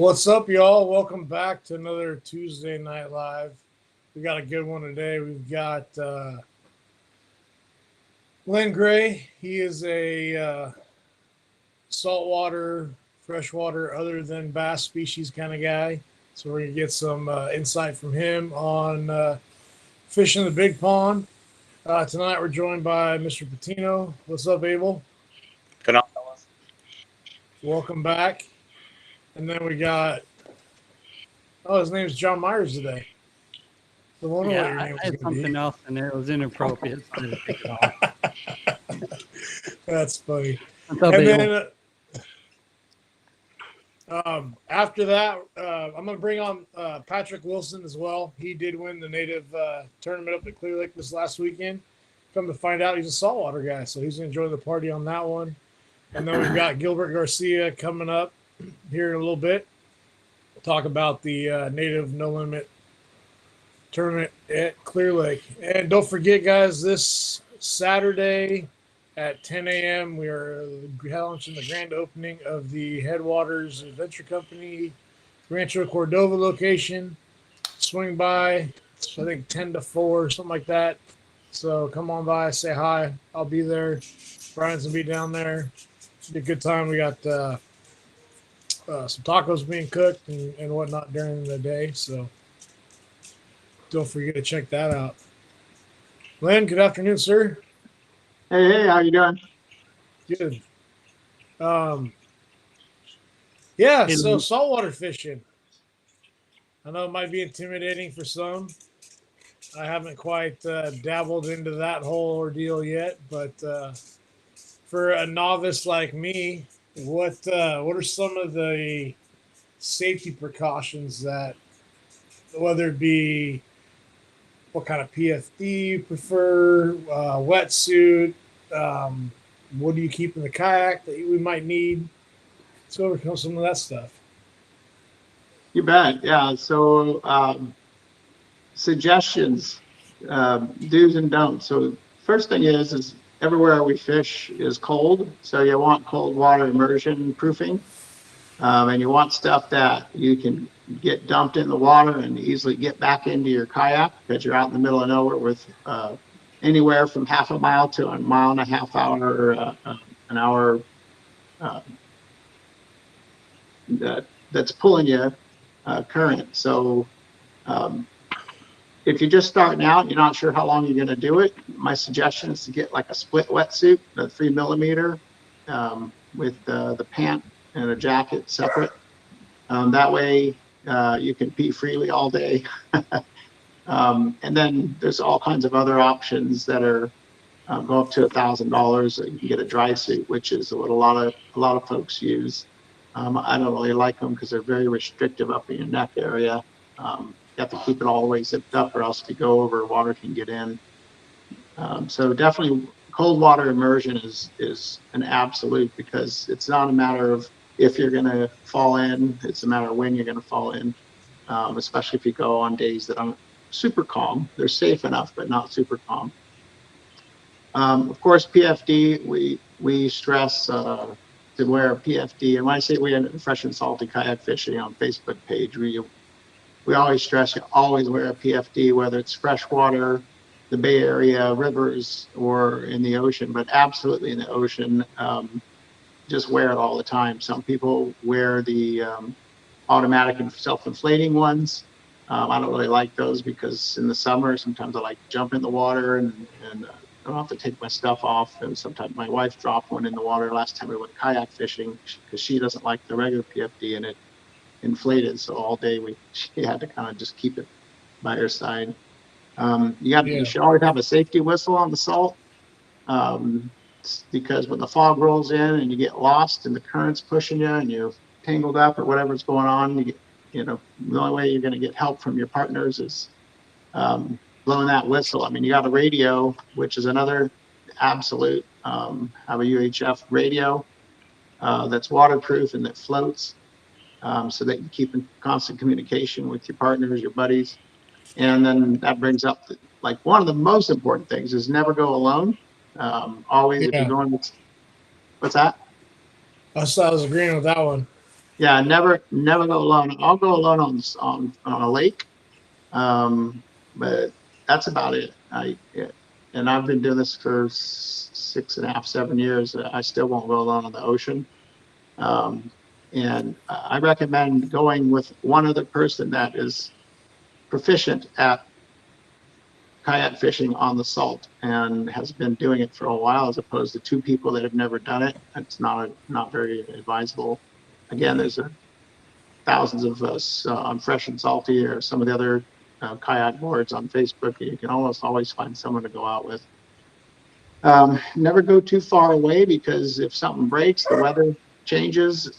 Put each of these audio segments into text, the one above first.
What's up, y'all? Welcome back to another Tuesday Night Live. We got a good one today. We've got Len Gray. He is a saltwater, freshwater, other than bass species kind of guy. So we're going to get some insight from him on fishing the big pond. Tonight we're joined by Mr. Patino. What's up, Abel? Good on, fellas. Welcome back. And then we got, his name's John Myers today. So what your I name was had gonna be. something else in there. It was inappropriate. So I just take it off. That's funny. What's up, And Abel? then after that, I'm going to bring on Patrick Wilson as well. He did win the native tournament up at Clearlake this last weekend. Come to find out, he's a saltwater guy, so he's going to enjoy the party on that one. And then we've got Gilbert Garcia coming up here in a little bit. We'll talk about the native no limit tournament at Clearlake. And don't forget, guys, this Saturday at 10 a.m. we are launching the grand opening of the Headwaters Adventure Company Rancho Cordova location. Swing by, I think 10 to 4, something like that. So come on by, say hi. I'll be there. Brian's going to be down there. It'll be a good time. We got some tacos being cooked and whatnot during the day. So don't forget to check that out. Len, good afternoon, sir. Hey, how you doing? Good. So saltwater fishing. I know it might be intimidating for some. I haven't quite dabbled into that whole ordeal yet, but for a novice like me, what are some of the safety precautions that, whether it be what kind of PFD you prefer, wetsuit, what do you keep in the kayak that we might need? Let's overcome some of that stuff. You bet. Yeah. So suggestions, do's and don'ts. So first thing is everywhere we fish is cold. So you want cold water immersion proofing. And you want stuff that you can get dumped in the water and easily get back into your kayak because you're out in the middle of nowhere with anywhere from half a mile to a mile and a half hour, an hour that's pulling you current. So if you're just starting out, you're not sure how long you're going to do it. My suggestion is to get like a split wetsuit, a 3 millimeter with the pant and a jacket separate. That way you can pee freely all day. And then there's all kinds of other options that are go up to $1,000. You can get a dry suit, which is what a lot of folks use. I don't really like them because they're very restrictive up in your neck area. You have to keep it all the way zipped up, or else if you go over, water can get in. So definitely cold water immersion is an absolute, because it's not a matter of if you're going to fall in, it's a matter of when you're going to fall in, especially if you go on days that aren't super calm. They're safe enough, but not super calm. Of course, PFD, we stress to wear a PFD. And when I say we in Fresh and Salty Kayak Fishing on Facebook page, we always stress you always wear a PFD, whether it's freshwater, the Bay Area, rivers, or in the ocean, but absolutely in the ocean. Just wear it all the time. Some people wear the automatic and self-inflating ones. I don't really like those because in the summer, sometimes I like to jump in the water and I don't have to take my stuff off. And sometimes my wife dropped one in the water last time we went kayak fishing because she doesn't like the regular PFD and it inflated. So all day she had to kind of just keep it by her side. You should always have a safety whistle on the salt. Because when the fog rolls in and you get lost and the current's pushing you and you're tangled up or whatever's going on, the only way you're going to get help from your partners is blowing that whistle. I mean, you got a radio, which is another absolute, have a UHF radio that's waterproof and that floats, so that you keep in constant communication with your partners, your buddies. And then that brings up like one of the most important things is never go alone. Always, if you're going, what's that? I was agreeing with that one. Yeah, never go alone. I'll go alone on a lake, but that's about it. And I've been doing this for 6.5, 7 years. I still won't go alone on the ocean. Um, and I recommend going with one other person that is proficient at kayak fishing on the salt and has been doing it for a while, as opposed to two people that have never done it. It's not very advisable. Again, there's thousands of us on Fresh and Salty or some of the other kayak boards on Facebook. You can almost always find someone to go out with. Never go too far away, because if something breaks, the weather changes,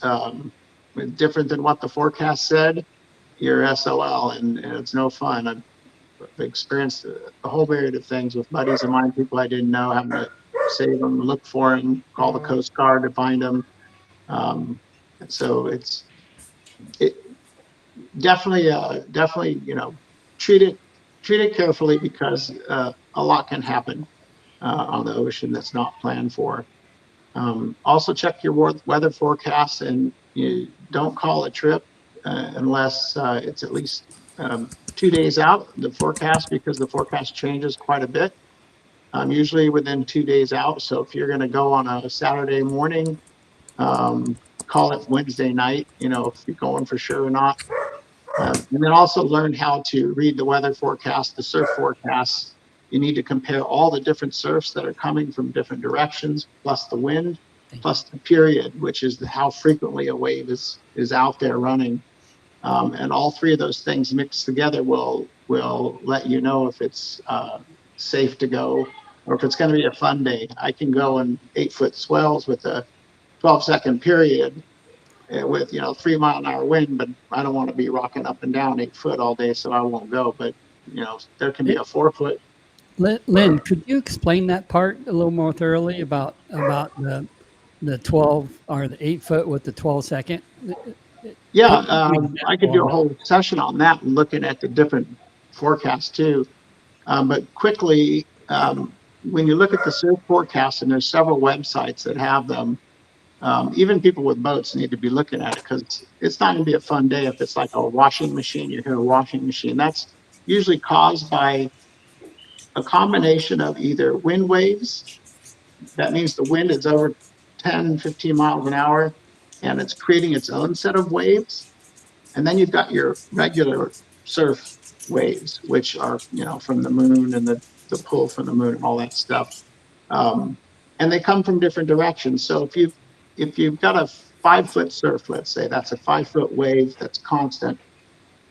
different than what the forecast said, you're SOL, and it's no fun. I've experienced a whole myriad of things with buddies of mine, people I didn't know, having to save them, look for them, call the Coast Guard to find them. So it definitely, treat it carefully, because a lot can happen on the ocean that's not planned for. Also check your weather forecast, and you don't call a trip unless it's at least 2 days out, the forecast, because the forecast changes quite a bit, usually within 2 days out. So if you're going to go on a Saturday morning, call it Wednesday night, if you're going for sure or not. And then also learn how to read the weather forecast, the surf forecast. You need to compare all the different surfs that are coming from different directions, plus the wind, plus the period, which is how frequently a wave is out there running. And all three of those things mixed together will let you know if it's safe to go, or if it's going to be a fun day. I can go in 8-foot swells with a 12-second period with 3-mile-an-hour wind, but I don't want to be rocking up and down 8 foot all day, so I won't go. But there can be a 4-foot. Lynn, could you explain that part a little more thoroughly about the 12 or the 8 foot with the 12-second? Yeah, I could do a whole session on that and looking at the different forecasts too. But quickly, when you look at the surf forecast, and there's several websites that have them, even people with boats need to be looking at it, because it's not going to be a fun day if it's like a washing machine. You hear a washing machine. That's usually caused by a combination of either wind waves. That means the wind is over 10, 15 miles an hour, and it's creating its own set of waves. And then you've got your regular surf waves, which are, from the moon and the pull from the moon and all that stuff. And they come from different directions. So if you've got a 5-foot surf, let's say, that's a 5-foot wave that's constant,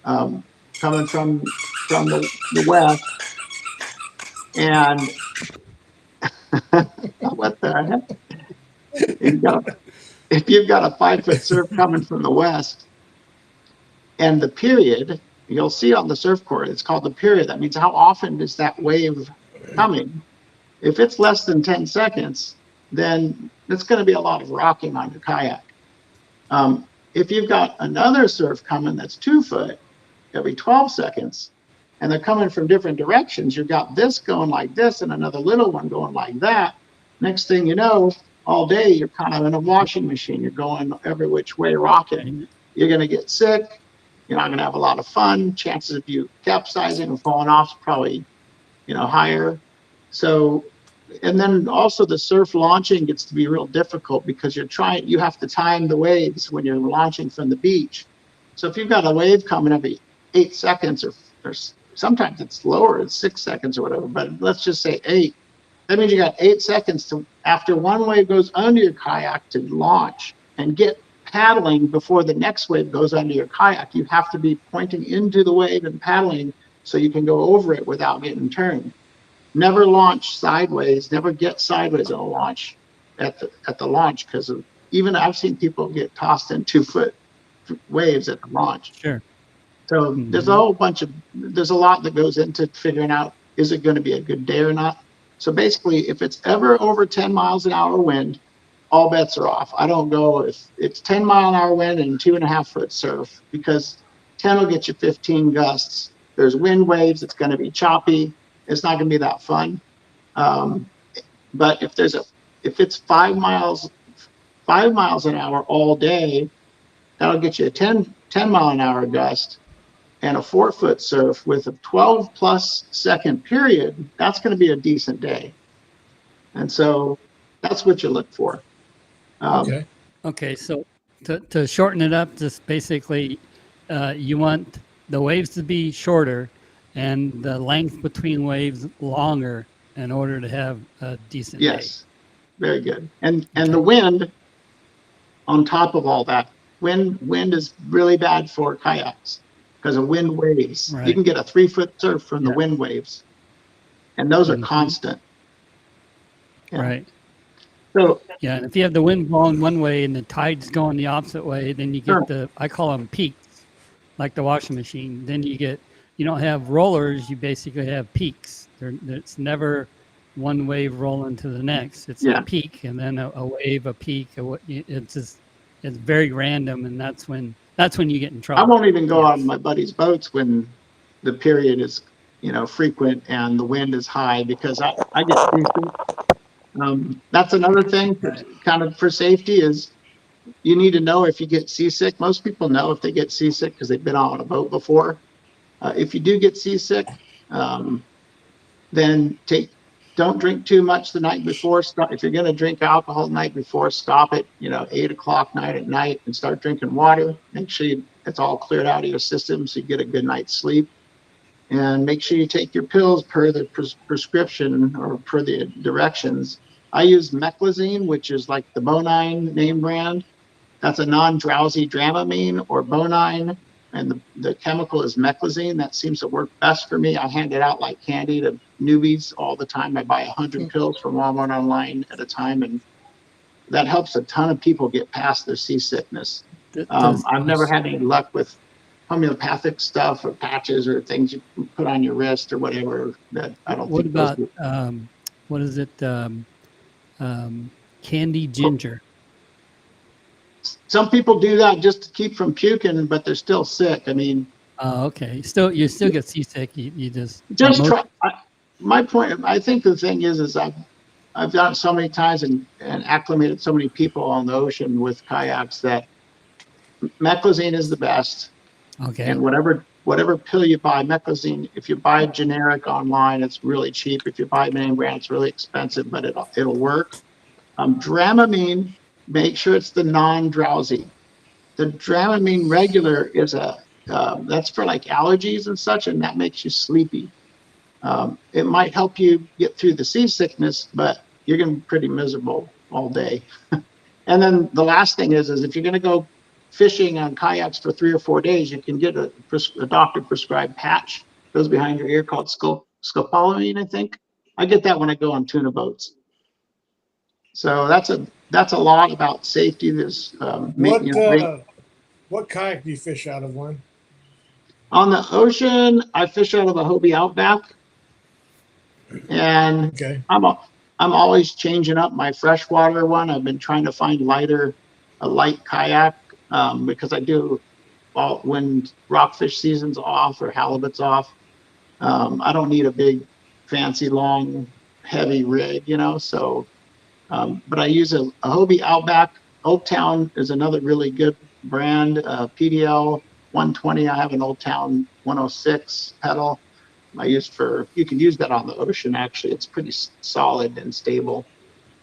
coming from the west. And what the heck? If you've got a 5-foot surf coming from the west, and the period, you'll see on the surf course, it's called the period. That means how often is that wave coming. If it's less than 10 seconds, then it's going to be a lot of rocking on your kayak. If you've got another surf coming that's 2 foot every 12 seconds, and they're coming from different directions, you've got this going like this and another little one going like that. Next thing you know, all day you're kind of in a washing machine. You're going every which way, rocking. You're going to get sick. You're not going to have a lot of fun. Chances of you capsizing and falling off is probably, higher. So, and then also the surf launching gets to be real difficult, because you have to time the waves when you're launching from the beach. So if you've got a wave coming every 8 seconds, or sometimes it's lower, it's 6 seconds or whatever, but let's just say 8. That means you got 8 seconds after one wave goes under your kayak, to launch and get paddling before the next wave goes under your kayak. You have to be pointing into the wave and paddling so you can go over it without getting turned. Never launch sideways. Never get sideways on a launch at the launch, because even I've seen people get tossed in 2-foot waves at the launch. Sure. So there's a lot that goes into figuring out, is it going to be a good day or not? So basically, if it's ever over 10 miles an hour wind, all bets are off. I don't go if it's 10-mile-an-hour wind and 2.5-foot surf, because 10 will get you 15 gusts. There's wind waves. It's going to be choppy. It's not going to be that fun. But if it's 5 miles an hour all day, that'll get you a 10 mile an hour gust and a 4-foot surf with a 12 plus second period. That's going to be a decent day. And so that's what you look for. Okay. Okay, so to shorten it up, just basically, you want the waves to be shorter and the length between waves longer in order to have a decent day. Yes, very good. And Okay. the wind on top of all that, wind is really bad for kayaks because of wind waves. You Right. can get a 3-foot surf from the Yeah. wind waves, and those are Mhm. constant. Yeah. Right. So Yeah, and if you have the wind blowing one way and the tide's going the opposite way, then you Sure. get I call them peaks, like the washing machine. Then you don't have rollers, you basically have peaks. It's never one wave rolling to the next. It's Yeah. a peak and then a wave, a peak. It's very random, and that's when you get in I trouble. won't even go Yeah. on my buddy's boats when the period is, frequent and the wind is high because I get seasick. That's another thing kind of for safety is you need to know if you get seasick. Most people know if they get seasick because they've been on a boat before. If you do get seasick, then don't drink too much the night before. Stop, if you're going to drink alcohol the night before, stop it, 8 o'clock at night and start drinking water. Make sure it's all cleared out of your system so you get a good night's sleep. And make sure you take your pills per the prescription or per the directions. I use meclizine, which is like the Bonine name brand. That's a non-drowsy Dramamine or Bonine, and the chemical is meclizine. That seems to work best for me. I hand it out like candy to newbies all the time. I buy 100 pills from Walmart online at a time, and that helps a ton of people get past their seasickness. I've never had any luck with homeopathic stuff or patches or things you put on your wrist or whatever that I don't What think those about what is it? Candy ginger. Some people do that just to keep from puking, but they're still sick. I mean, Oh, okay. You still get seasick. You just just try. My point, I think the thing is I've done it so many times and acclimated so many people on the ocean with kayaks that meclizine is the best. Okay. And whatever pill you buy, meclizine, if you buy generic online, it's really cheap. If you buy name brand, it's really expensive, but it'll work. Dramamine, make sure it's the non-drowsy. The Dramamine regular is that's for like allergies and such, and that makes you sleepy. It might help you get through the seasickness, but you're going to be pretty miserable all day. And then the last thing is if you're going to go fishing on kayaks for 3 or 4 days, you can get a doctor prescribed patch, goes behind your ear, called scopolamine, I think. I get that when I go on tuna boats. So that's a lot about safety. There's What kayak do you fish out of, Len? on the ocean. I fish out of the Hobie Outback, and Okay. I'm always changing up my freshwater one. I've been trying to find a light kayak because I do when rockfish season's off or halibut's off. I don't need a big, fancy, long, heavy rig, So, but I use a Hobie Outback. Old Town is another really good brand. PDL 120. I have an Old Town 106 pedal. You can use that on the ocean. Actually, it's pretty solid and stable.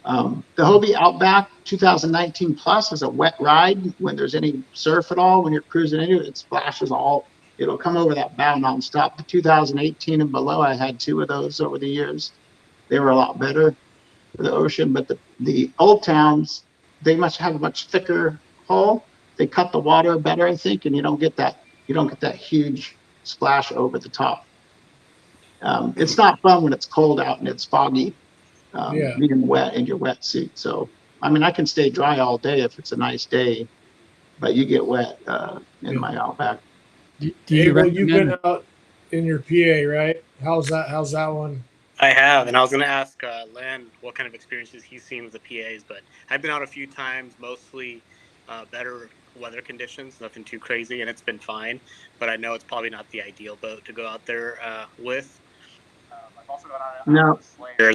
The Hobie Outback 2019 Plus is a wet ride. When there's any surf at all, when you're cruising into it, it splashes it'll come over that bow nonstop. The 2018 and below, I had 2 of those over the years. They were a lot better for the ocean, but the Old Towns, they must have a much thicker hull. They cut the water better, I think, and you don't get that huge splash over the top. It's not fun when it's cold out and it's foggy, being wet in your wetsuit. So, I mean, I can stay dry all day if it's a nice day, but you get wet in my Outback. Do you recommend? You've been out in your PA, right? How's that one? I have, and I was going to ask Len what kind of experiences he's seen with the PAs, but I've been out a few times, mostly better weather conditions, nothing too crazy, and it's been fine. But I know it's probably not the ideal boat to go out there with. I've also gone out on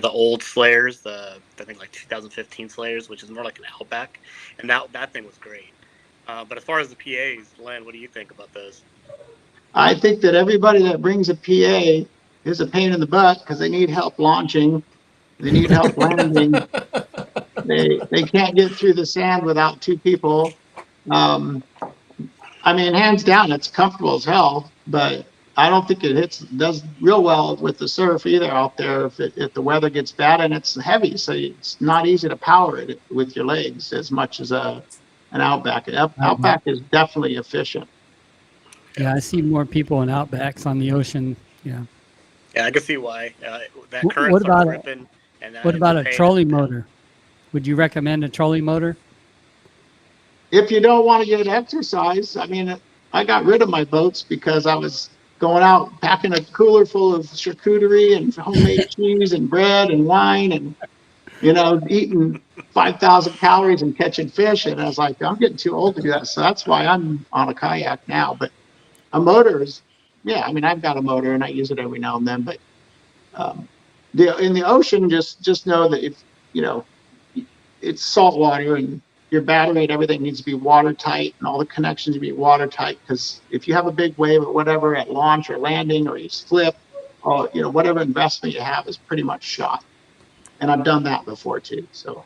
the old Slayers, I think like 2015 Slayers, which is more like an Outback, and that thing was great. But as far as the PAs, Len, what do you think about those? I think that everybody that brings a PA is a pain in the butt because they need help launching, they need help landing. They can't get through the sand without two people. Um, I mean, hands down, it's comfortable as hell, but I don't think it does real well with the surf either out there if the weather gets bad, and it's heavy, so it's not easy to power it with your legs as much as an Outback. Outback is definitely efficient. Yeah, I see more people in Outbacks on the ocean. Yeah. Yeah, I can see why. That What current about starts a ripping, and what it's about a pain. trolley motor? Would you recommend a trolley motor? If you don't want to get exercise, I mean, I got rid of my boats because I was going out packing a cooler full of charcuterie and homemade cheese and bread and wine and, eating 5,000 calories and catching fish. And I was like, I'm getting too old to do that. So that's why I'm on a kayak now. But a motor is, yeah, I mean, I've got a motor and I use it every now and then. But in the ocean, just know that if, it's salt water and your battery and everything needs to be watertight and all the connections to be watertight, because if you have a big wave or whatever at launch or landing or you slip, or whatever investment you have is pretty much shot. And I've done that before too. So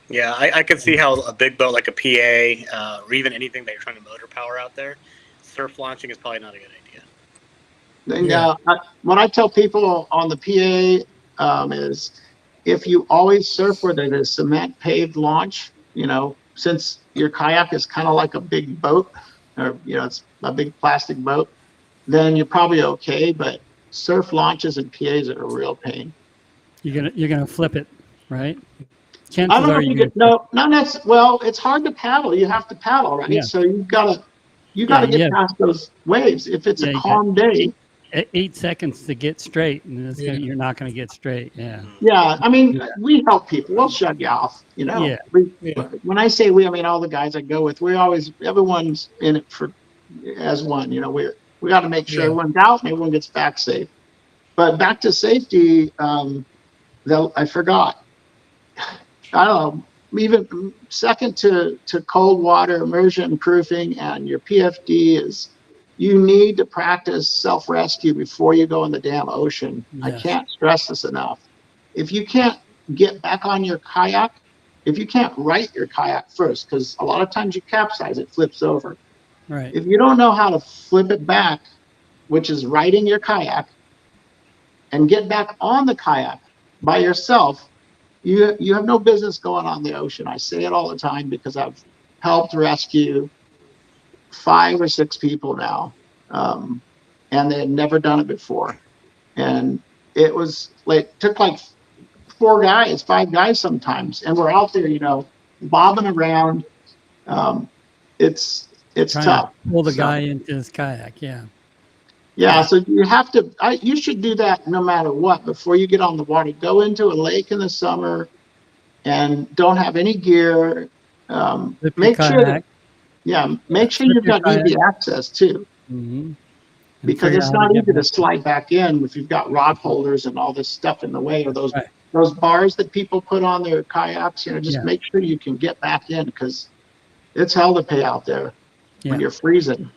Yeah, I can see how a big boat like a PA, or even anything that you're trying to motor power out there, surf launching is probably not a good idea. then what I tell people on the PA is if you always surf where there's a cement paved launch, since your kayak is kind of like a big boat, or it's a big plastic boat, then you're probably okay. But surf launches and PAs are a real pain. You're gonna flip it, right? I Chances don't know are if you you're get, no, not necessarily. Well, it's hard to paddle. You have to paddle, right? Yeah. So you gotta Yeah, get past those waves. If it's a you got calm day, 8 seconds to get straight, and Yeah. you're not gonna get straight. Yeah. yeah. I mean, Yeah. we help people. We'll shut you off. Yeah. Yeah. When I say we, I mean all the guys I go with. Everyone's in it as one. We got to make sure Yeah. everyone's out and everyone gets back safe. But back to safety, I forgot. I don't know. Even second to cold water immersion proofing and your PFD is you need to practice self-rescue before you go in the damn ocean. I Yes. can't stress this enough. If you can't get back on your kayak, if you can't right your kayak first, because a lot of times you capsize, it flips over. Right. If you don't know how to flip it back, which is righting your kayak, and get back on the kayak by yourself, you have no business going on the ocean. I say it all the time because I've helped rescue 5 or 6 people now, and they had never done it before. And it took like 4 guys, 5 guys sometimes, and we're out there, bobbing around. It's Trying tough. to pull the So, guy into his kayak. Yeah. yeah, so you have to. You should do that no matter what before you get on the water. Go into a lake in the summer, and don't have any gear. Flip your Make sure kayak. make sure Flip you've your got easy access too, Mm-hmm. because it's not easy to slide back in if you've got rod holders and all this stuff in the way, or those Right. those bars that people put on their kayaks. Just Yeah. make sure you can get back in, because it's hell to pay out there when you're freezing.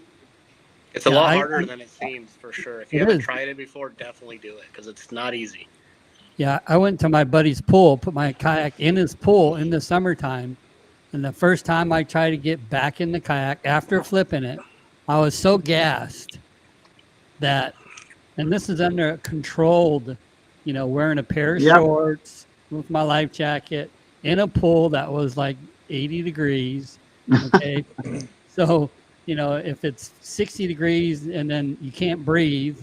It's a Yeah, lot harder than it seems, for sure. If you It haven't is. tried it before, definitely do it, because it's not easy. Yeah, I went to my buddy's pool, put my kayak in his pool in the summertime, and the first time I tried to get back in the kayak after flipping it, I was so gassed that, and this is under a controlled, wearing a pair of Yep. shorts with my life jacket in a pool that was like 80 degrees. Okay. So, if it's 60 degrees and then you can't breathe,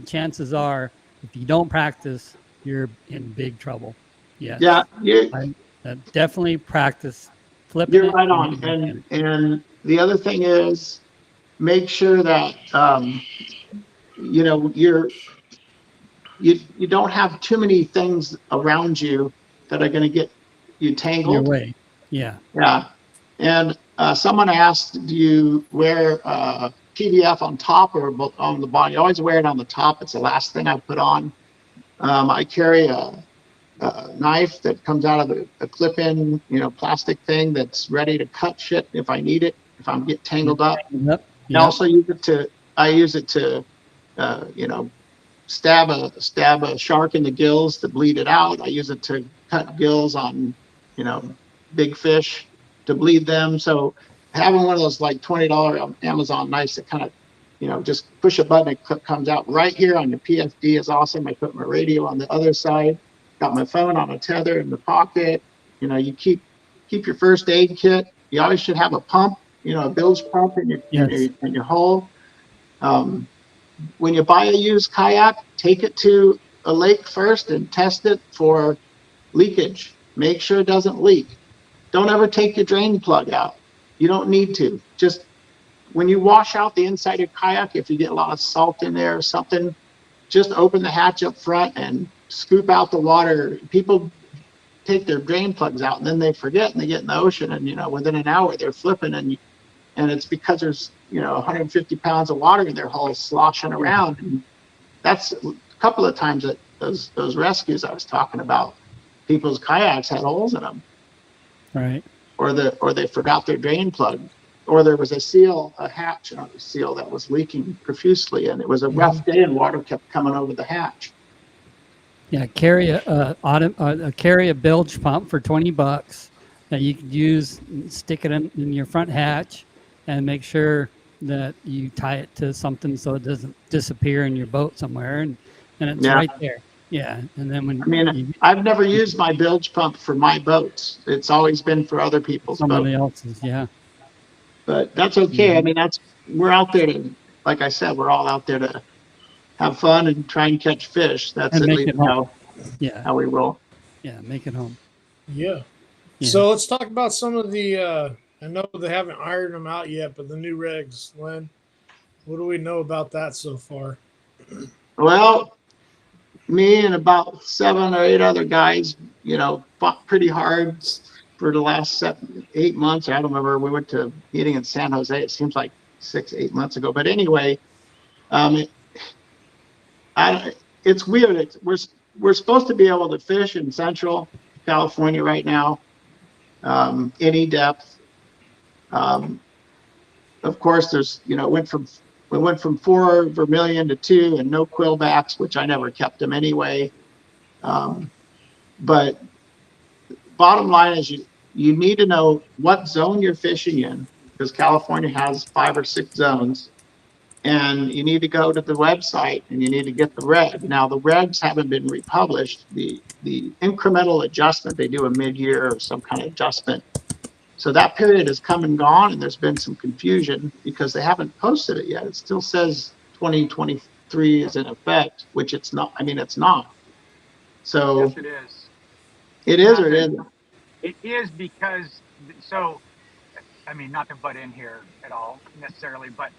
chances are, if you don't practice, you're in big trouble. Yes. Yeah, Definitely practice flipping you're it. right on. And the other thing is, make sure that you don't have too many things around you that are going to get you Your tangled. way. Yeah. Yeah. And someone asked, do you wear PDF on top or on the bottom? You always wear it on the top. It's the last thing I put on. I carry a knife that comes out of a clip-in, plastic thing that's ready to cut shit if I need it, if I'm get tangled up. Yep. I also use it to, you know, stab a shark in the gills to bleed it out. I use it to cut gills on, big fish to bleed them. So having one of those like $20 Amazon knives that kind of, just push a button, it comes out right here on your PFD is awesome. I put my radio on the other side, got my phone on a tether in the pocket. You keep your first aid kit. You always should have a pump, a bilge pump in your hull. When you buy a used kayak, take it to a lake first and test it for leakage. Make sure it doesn't leak. Don't ever take your drain plug out. You don't need to. Just when you wash out the inside of your kayak, if you get a lot of salt in there or something, just open the hatch up front and scoop out the water. People take their drain plugs out and then they forget and they get in the ocean, and within an hour they're flipping, and it's because there's 150 pounds of water in their hull sloshing around. And that's a couple of times that those rescues I was talking about, people's kayaks had holes in them, Right. or they forgot their drain plug, or there was a hatch on the seal that was leaking profusely, and it was a rough day and water kept coming over the hatch. Yeah, carry a bilge pump for $20 that you could use, stick it in your front hatch, and make sure that you tie it to something so it doesn't disappear in your boat somewhere, and it's right there. Yeah, and then I've never used my bilge pump for my boats. It's always been for other people's somebody boats. else's, yeah. But that's okay. We're out there to, like I said, we're all out there to have fun and try and catch fish. That's And at make least it home. Yeah, how we roll. yeah, make it home. Yeah. Yeah. So let's talk about some of the. I know they haven't ironed them out yet, but the new regs, Len. What do we know about that so far? Well, me and about 7 or 8 other guys, fought pretty hard for the last 8 months. I don't remember. We went to a meeting in San Jose. It seems like 6-8 months ago. But anyway, it's weird. We're supposed to be able to fish in Central California right now, any depth. Of course, there's we went from 4 vermilion to 2 and no quillbacks, which I never kept them anyway. But bottom line is you need to know what zone you're fishing in, because California has 5 or 6 zones. And you need to go to the website and you need to get the reg. Now the regs haven't been republished. The incremental adjustment, they do a mid-year or some kind of adjustment. So that period has come and gone, and there's been some confusion because they haven't posted it yet. It still says 2023 is in effect, which it's not. It's not. So yes, it is. It is or it isn't? It is because not to butt in here at all necessarily, but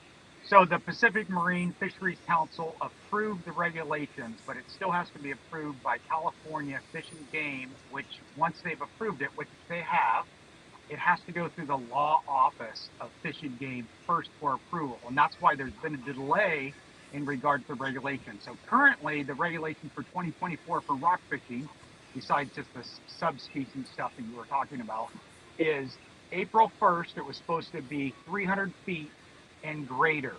so the Pacific Marine Fisheries Council approved the regulations, but it still has to be approved by California Fish and Game, which once they've approved it, which they have, it has to go through the law office of Fish and Game first for approval. And that's why there's been a delay in regard to regulation. So currently the regulation for 2024 for rock fishing, besides just the subspecies stuff that you were talking about, is April 1st, it was supposed to be 300 feet and greater.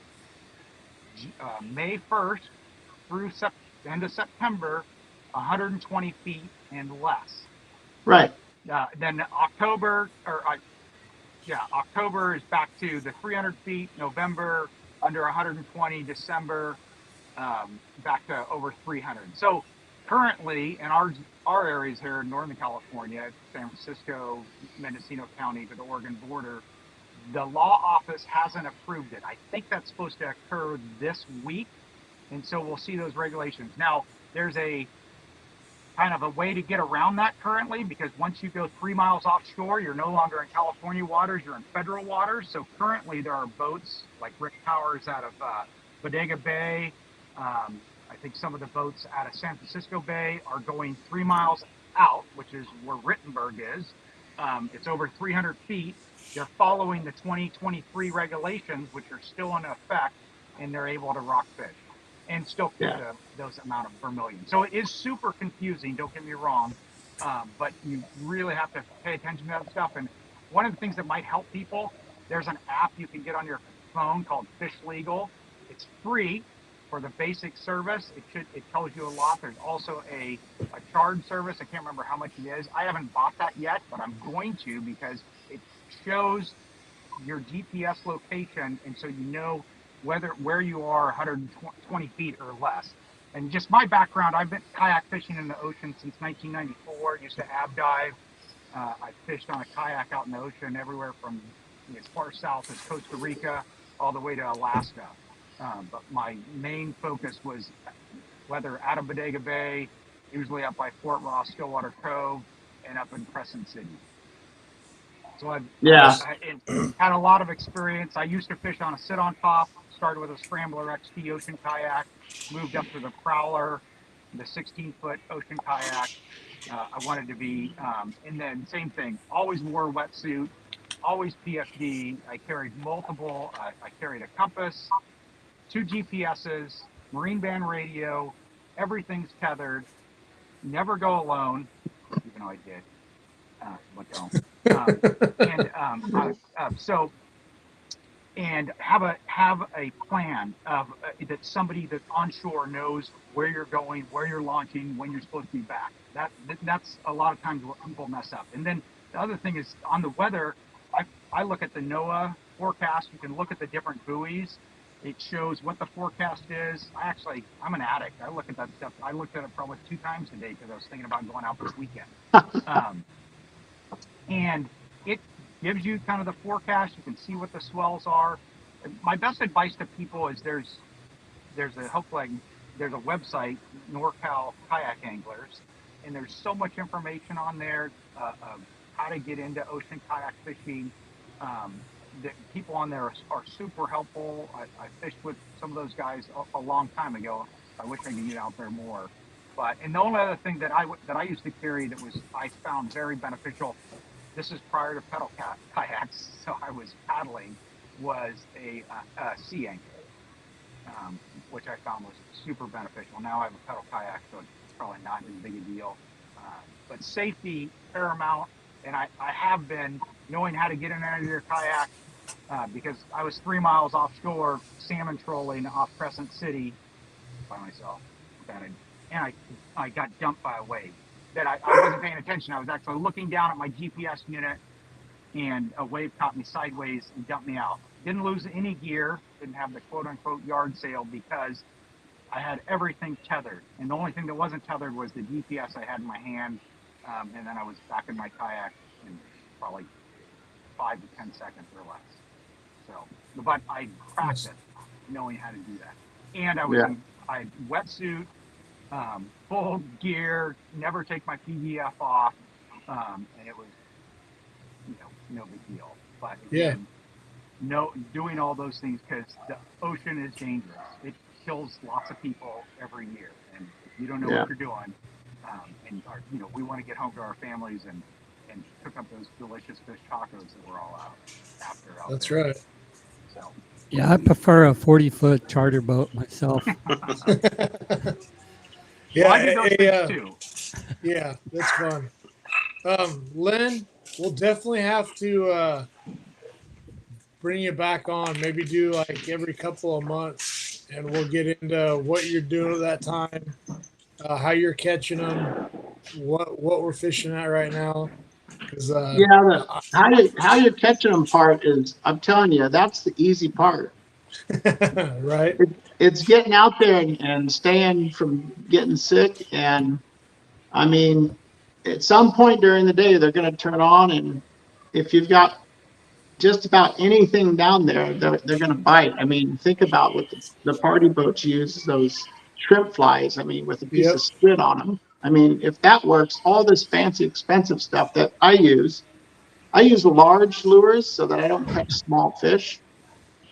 May 1st through end of September, 120 feet and less. Right. Then October is back to the 300 feet. November under 120. December back to over 300. So currently in our areas here in Northern California, San Francisco, Mendocino County to the Oregon border, the law office hasn't approved it. I think that's supposed to occur this week, and so we'll see those regulations. Now, there's a kind of a way to get around that currently, because once you go 3 miles offshore, you're no longer in California waters, you're in federal waters. So currently there are boats like Rick Powers out of Bodega Bay. I think some of the boats out of San Francisco Bay are going 3 miles out, which is where Rittenberg is. It's over 300 feet. They're following the 2023 regulations, which are still in effect, and they're able to rock fish and still catch those amount of vermilion. So it is super confusing, don't get me wrong, but you really have to pay attention to that stuff. And one of the things that might help people, there's an app you can get on your phone called Fish Legal. It's free for the basic service. It tells you a lot. There's also a charge service. I can't remember how much it is. I haven't bought that yet, but I'm going to, because it shows your GPS location, and so you know where you are 120 feet or less. And just my background, I've been kayak fishing in the ocean since 1994. Used to ab dive. I fished on a kayak out in the ocean everywhere from as far south as Costa Rica all the way to Alaska. But my main focus was whether out of Bodega Bay, usually up by Fort Ross, Stillwater Cove, and up in Crescent City. So I've had a lot of experience. I used to fish on a sit-on top, started with a Scrambler XT ocean kayak, moved up to the Prowler, the 16-foot ocean kayak. I wanted to be, and then same thing, always wore a wetsuit, always PFD. I carried multiple, I carried a compass, 2 GPSs, marine band radio, everything's tethered, never go alone, even though I did, but don't. And have a plan of that somebody that's on shore knows where you're going, where you're launching, when you're supposed to be back. That's a lot of times where people mess up. And then the other thing is on the weather. I look at the NOAA forecast. You can look at the different buoys. It shows what the forecast is. I'm an addict. I look at that stuff. I looked at it probably 2 times a day because I was thinking about going out this weekend. And it gives you kind of the forecast. You can see what the swells are. My best advice to people is there's a website, NorCal Kayak Anglers, and there's so much information on there of how to get into ocean kayak fishing. The people on there are super helpful. I fished with some of those guys a long time ago. I wish I could get out there more. And the only other thing that I used to carry that I found very beneficial, this is prior to pedal kayaks, so I was paddling, was a sea anchor, which I found was super beneficial. Now I have a pedal kayak, so it's probably not as big a deal. But safety paramount, and I have been knowing how to get in and out of your kayak, because I was 3 miles offshore salmon trolling off Crescent City by myself, and I got dumped by a wave. That I wasn't paying attention. I was actually looking down at my GPS unit, and a wave caught me sideways and dumped me out. Didn't lose any gear, didn't have the quote-unquote yard sale because I had everything tethered. And the only thing that wasn't tethered was the GPS I had in my hand, and then I was back in my kayak in probably 5 to 10 seconds or less. So, but I cracked it knowing how to do that. And I had wetsuit, full gear, never take my PVF off, and it was, no big deal. But again, doing all those things, because the ocean is dangerous. It kills lots of people every year, and if you don't know what you're doing, we want to get home to our families and cook up those delicious fish tacos that we're all after. That's right. So. Yeah, I prefer a 40-foot charter boat myself. Yeah, I do those things too. Yeah, that's fun. Len, we'll definitely have to bring you back on. Maybe do like every couple of months, and we'll get into what you're doing at that time, how you're catching them, what we're fishing at right now. Because how you're catching them part is, I'm telling you, that's the easy part. right. It's getting out there and staying from getting sick. And I mean, at some point during the day, they're going to turn on, and if you've got just about anything down there, they're going to bite. I mean, think about what the party boats use, those shrimp flies. I mean, with a piece of squid on them. I mean, if that works, all this fancy, expensive stuff that I use large lures so that I don't catch small fish.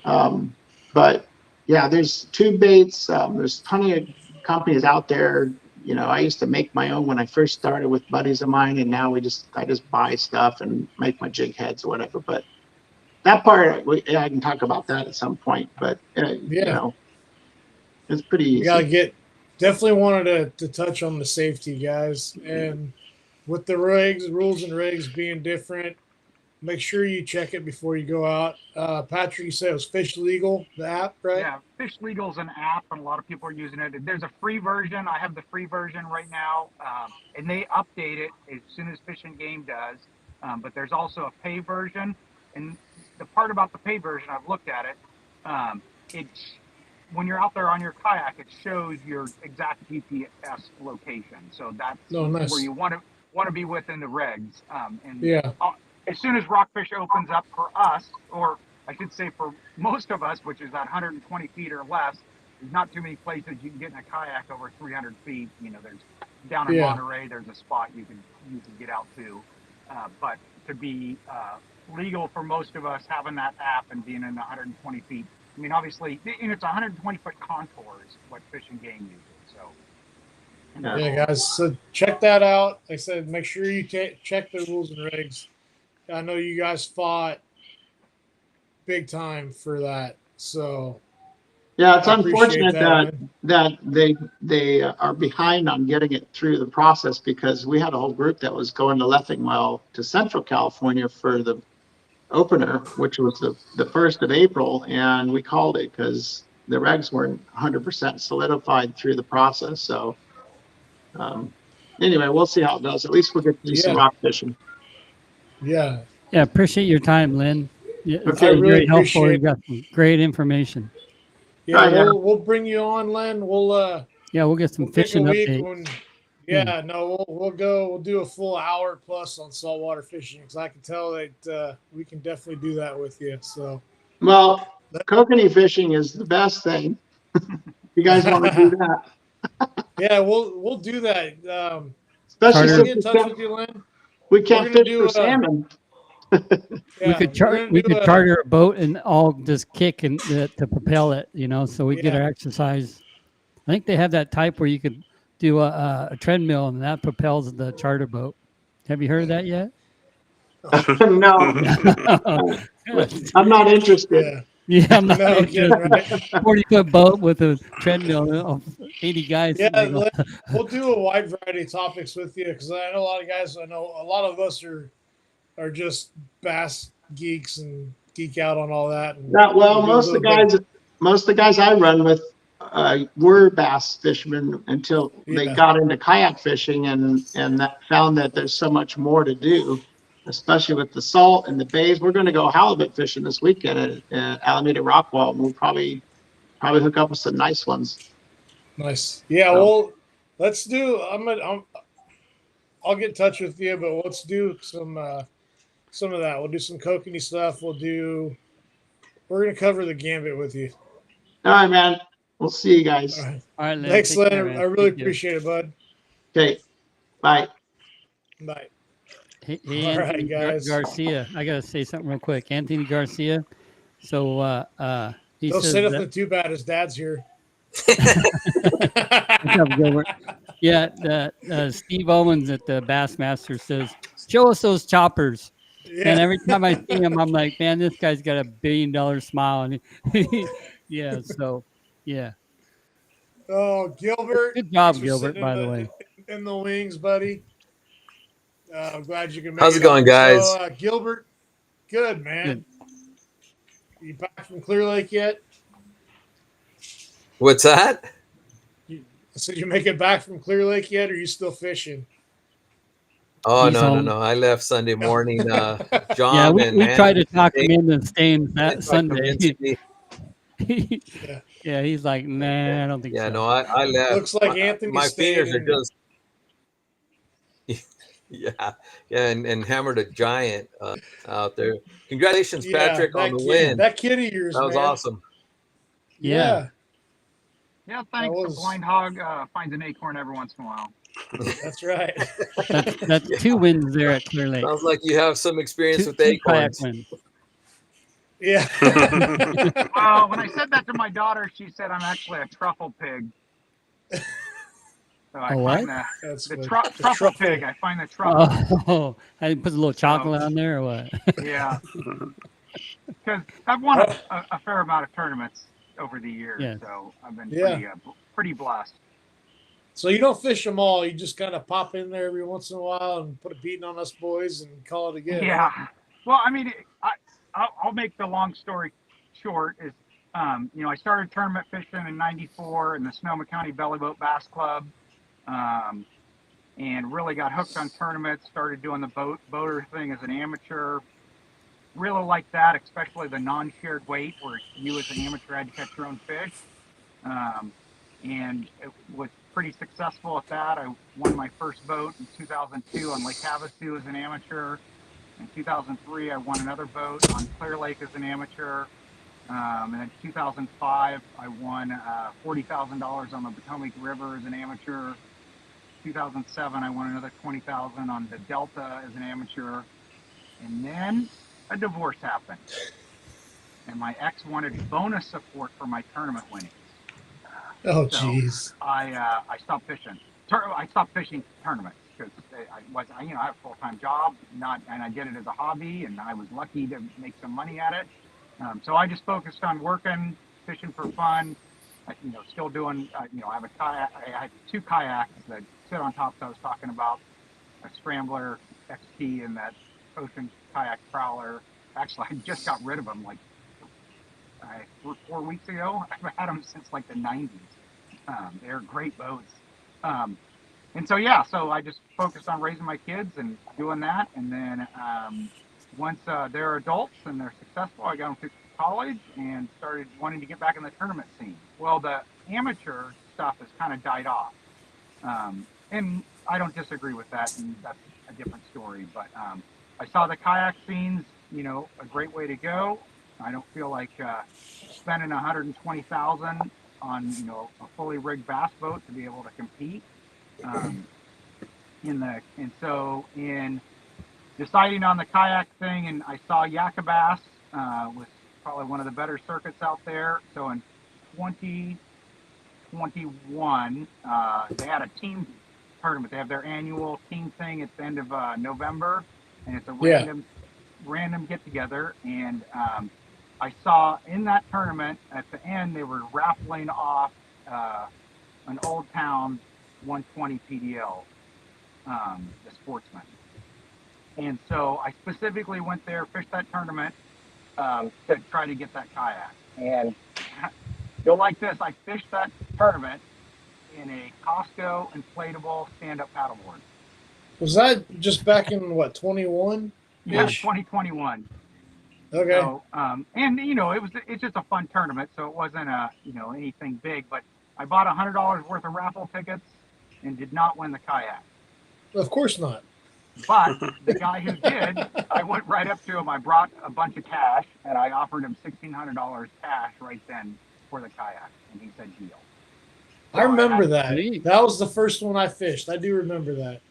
But yeah, there's tube baits. There's plenty of companies out there. I used to make my own when I first started with buddies of mine, and now I just buy stuff and make my jig heads or whatever. But that part, I can talk about that at some point. But it's pretty easy. Definitely wanted to touch on the safety, guys, and with the rules and regs being different, make sure you check it before you go out. Patrick, you said it was Fish Legal, the app, right? Yeah, Fish Legal's an app, and a lot of people are using it. There's a free version. I have the free version right now, and they update it as soon as Fish and Game does. But there's also a pay version, and the part about the pay version, I've looked at it. It's when you're out there on your kayak, it shows your exact GPS location. So that's Nice. where you want to be within the regs. And Yeah. as soon as Rockfish opens up for us, or I should say for most of us, which is at 120 feet or less, there's not too many places you can get in a kayak over 300 feet. There's down in Monterey, there's a spot you can get out to. But to be legal for most of us, having that app and being in 120 feet, I mean, obviously, and it's 120 foot contours, what Fish and Game uses. So, Yeah, guys. So check that out. Like I said, make sure you check the rules and regs. I know you guys fought big time for that. So Yeah, it's I appreciate unfortunate that they are behind on getting it through the process, because we had a whole group that was going to Leffingwell to Central California for the opener, which was the 1st of April, and we called it because the regs weren't 100% solidified through the process. So anyway, we'll see how it goes. At least we'll get to do some rock fishing. Yeah. Yeah, appreciate your time, Len. Yeah, it's I been really very helpful. You appreciate got some great information. Yeah, yeah. we'll bring you on, Len. We'll get some we'll pick fishing a week update. when we'll do a full hour plus on saltwater fishing, because I can tell that we can definitely do that with you. So well, kokanee fishing is the best thing. You guys want to do that? Yeah, we'll do that. Especially I'll since get in touch with you, Len. we can't fish for salmon. We could charter a boat and all just kick and to propel it, so we get our exercise. I think they have that type where you could do a treadmill and that propels the charter boat. Have you heard of that yet? No, I'm not interested. Yeah, I'm not No, interested. right? 40-foot boat with a treadmill of 80 guys. Yeah, we'll do a wide variety of topics with you, because I know a lot of guys. I know a lot of us are just bass geeks and geek out on all that. And most of the guys I run with were bass fishermen until they got into kayak fishing and found that there's so much more to do, especially with the salt and the bays. We're going to go halibut fishing this weekend at Alameda Rockwall, and we'll probably hook up with some nice ones. Nice. Yeah. Well, let's do. I'll get in touch with you, but let's do some of that. We'll do some kokanee stuff. We're gonna cover the gambit with you. All right, man. We'll see you guys. All right, Len. Thanks, Len. Care, I really appreciate it, bud. Okay. Bye. Bye. Hey, All Anthony right, guys. Garcia. I gotta say something real quick. Anthony Garcia. So he Don't says say nothing too bad. His dad's here. Yeah, Steve Owens at the Bassmaster says, "Show us those choppers." Yeah. And every time I see him, I'm like, "Man, this guy's got $1 billion smile." And yeah. Oh, Gilbert. Good job, Gilbert. By the way, in the wings, buddy. I'm glad you can make How's it going, guys? So, Gilbert, good, man. Good. You back from Clear Lake yet? What's that? I said, you make it back from Clear Lake yet, or are you still fishing? Oh, no. I left Sunday morning. John we tried to talk him into staying that Sunday. Yeah, he's like, nah, I don't think so. Yeah, no, I left. Looks like Anthony. My fingers are just. Yeah, and hammered a giant out there. Congratulations, Patrick, on the win. That kid of yours, that was awesome. Yeah. Yeah, thanks. The blind hog finds an acorn every once in a while. That's right. That's 2 wins there at Clear Lake. Sounds like you have some experience with acorns. Yeah. When I said that to my daughter, she said I'm actually a truffle pig. So I find the truffle pig. I find the truffle. Oh, I put a little chocolate on there or what? Yeah. Because I've won a fair amount of tournaments over the years, so I've been pretty blessed. So you don't fish them all. You just kind of pop in there every once in a while and put a beating on us boys and call it a good. Yeah. Well, I mean, I'll make the long story short. Is I started tournament fishing in '94 in the Sonoma County Belly Boat Bass Club, and really got hooked on tournaments. Started doing the boater thing as an amateur. Really like that, especially the non-shared weight, where you as an amateur had to catch your own fish. And it was pretty successful at that. I won my first boat in 2002 on Lake Havasu as an amateur. In 2003, I won another boat on Clear Lake as an amateur. And in 2005, I won $40,000 on the Potomac River as an amateur. 2007, I won another $20,000 on the Delta as an amateur. And then a divorce happened. And my ex wanted bonus support for my tournament winnings. Oh, So jeez. I stopped fishing. I stopped fishing tournaments because I have a full-time job, and I did it as a hobby, and I was lucky to make some money at it. So I just focused on working, fishing for fun. Still doing. I have a kayak. I have 2 kayaks that sit on top. That I was talking about, a Scrambler XT and that Ocean Kayak Prowler. Actually, I just got rid of them like 4 weeks ago. I've had them since like the 90s. They're great boats. And so, so I just focused on raising my kids and doing that. And then once they're adults and they're successful, I got them through college and started wanting to get back in the tournament scene. Well, the amateur stuff has kind of died off. And I don't disagree with that, and that's a different story. But I saw the kayak scenes, a great way to go. I don't feel like spending $120,000 on a fully rigged bass boat to be able to compete. So in deciding on the kayak thing, and I saw Yakka Bass was probably one of the better circuits out there. So in 2021, they had a team tournament. They have their annual team thing at the end of November, and it's a random get together. And I saw in that tournament at the end they were raffling off an Old Town 120 PDL, the Sportsman. And so I specifically went there, fished that tournament to try to get that kayak. And you'll like this, I fished that tournament in a Costco inflatable stand-up paddleboard. Was that just back in what, 21? Yeah, 2021. Okay. So, it's just a fun tournament, so it wasn't anything big. But I bought $100 worth of raffle tickets and did not win the kayak. Of course not. But the guy who did, I went right up to him. I brought a bunch of cash, and I offered him $1,600 cash right then for the kayak, and he said deal. So I remember that. Neat. That was the first one I fished. I do remember that.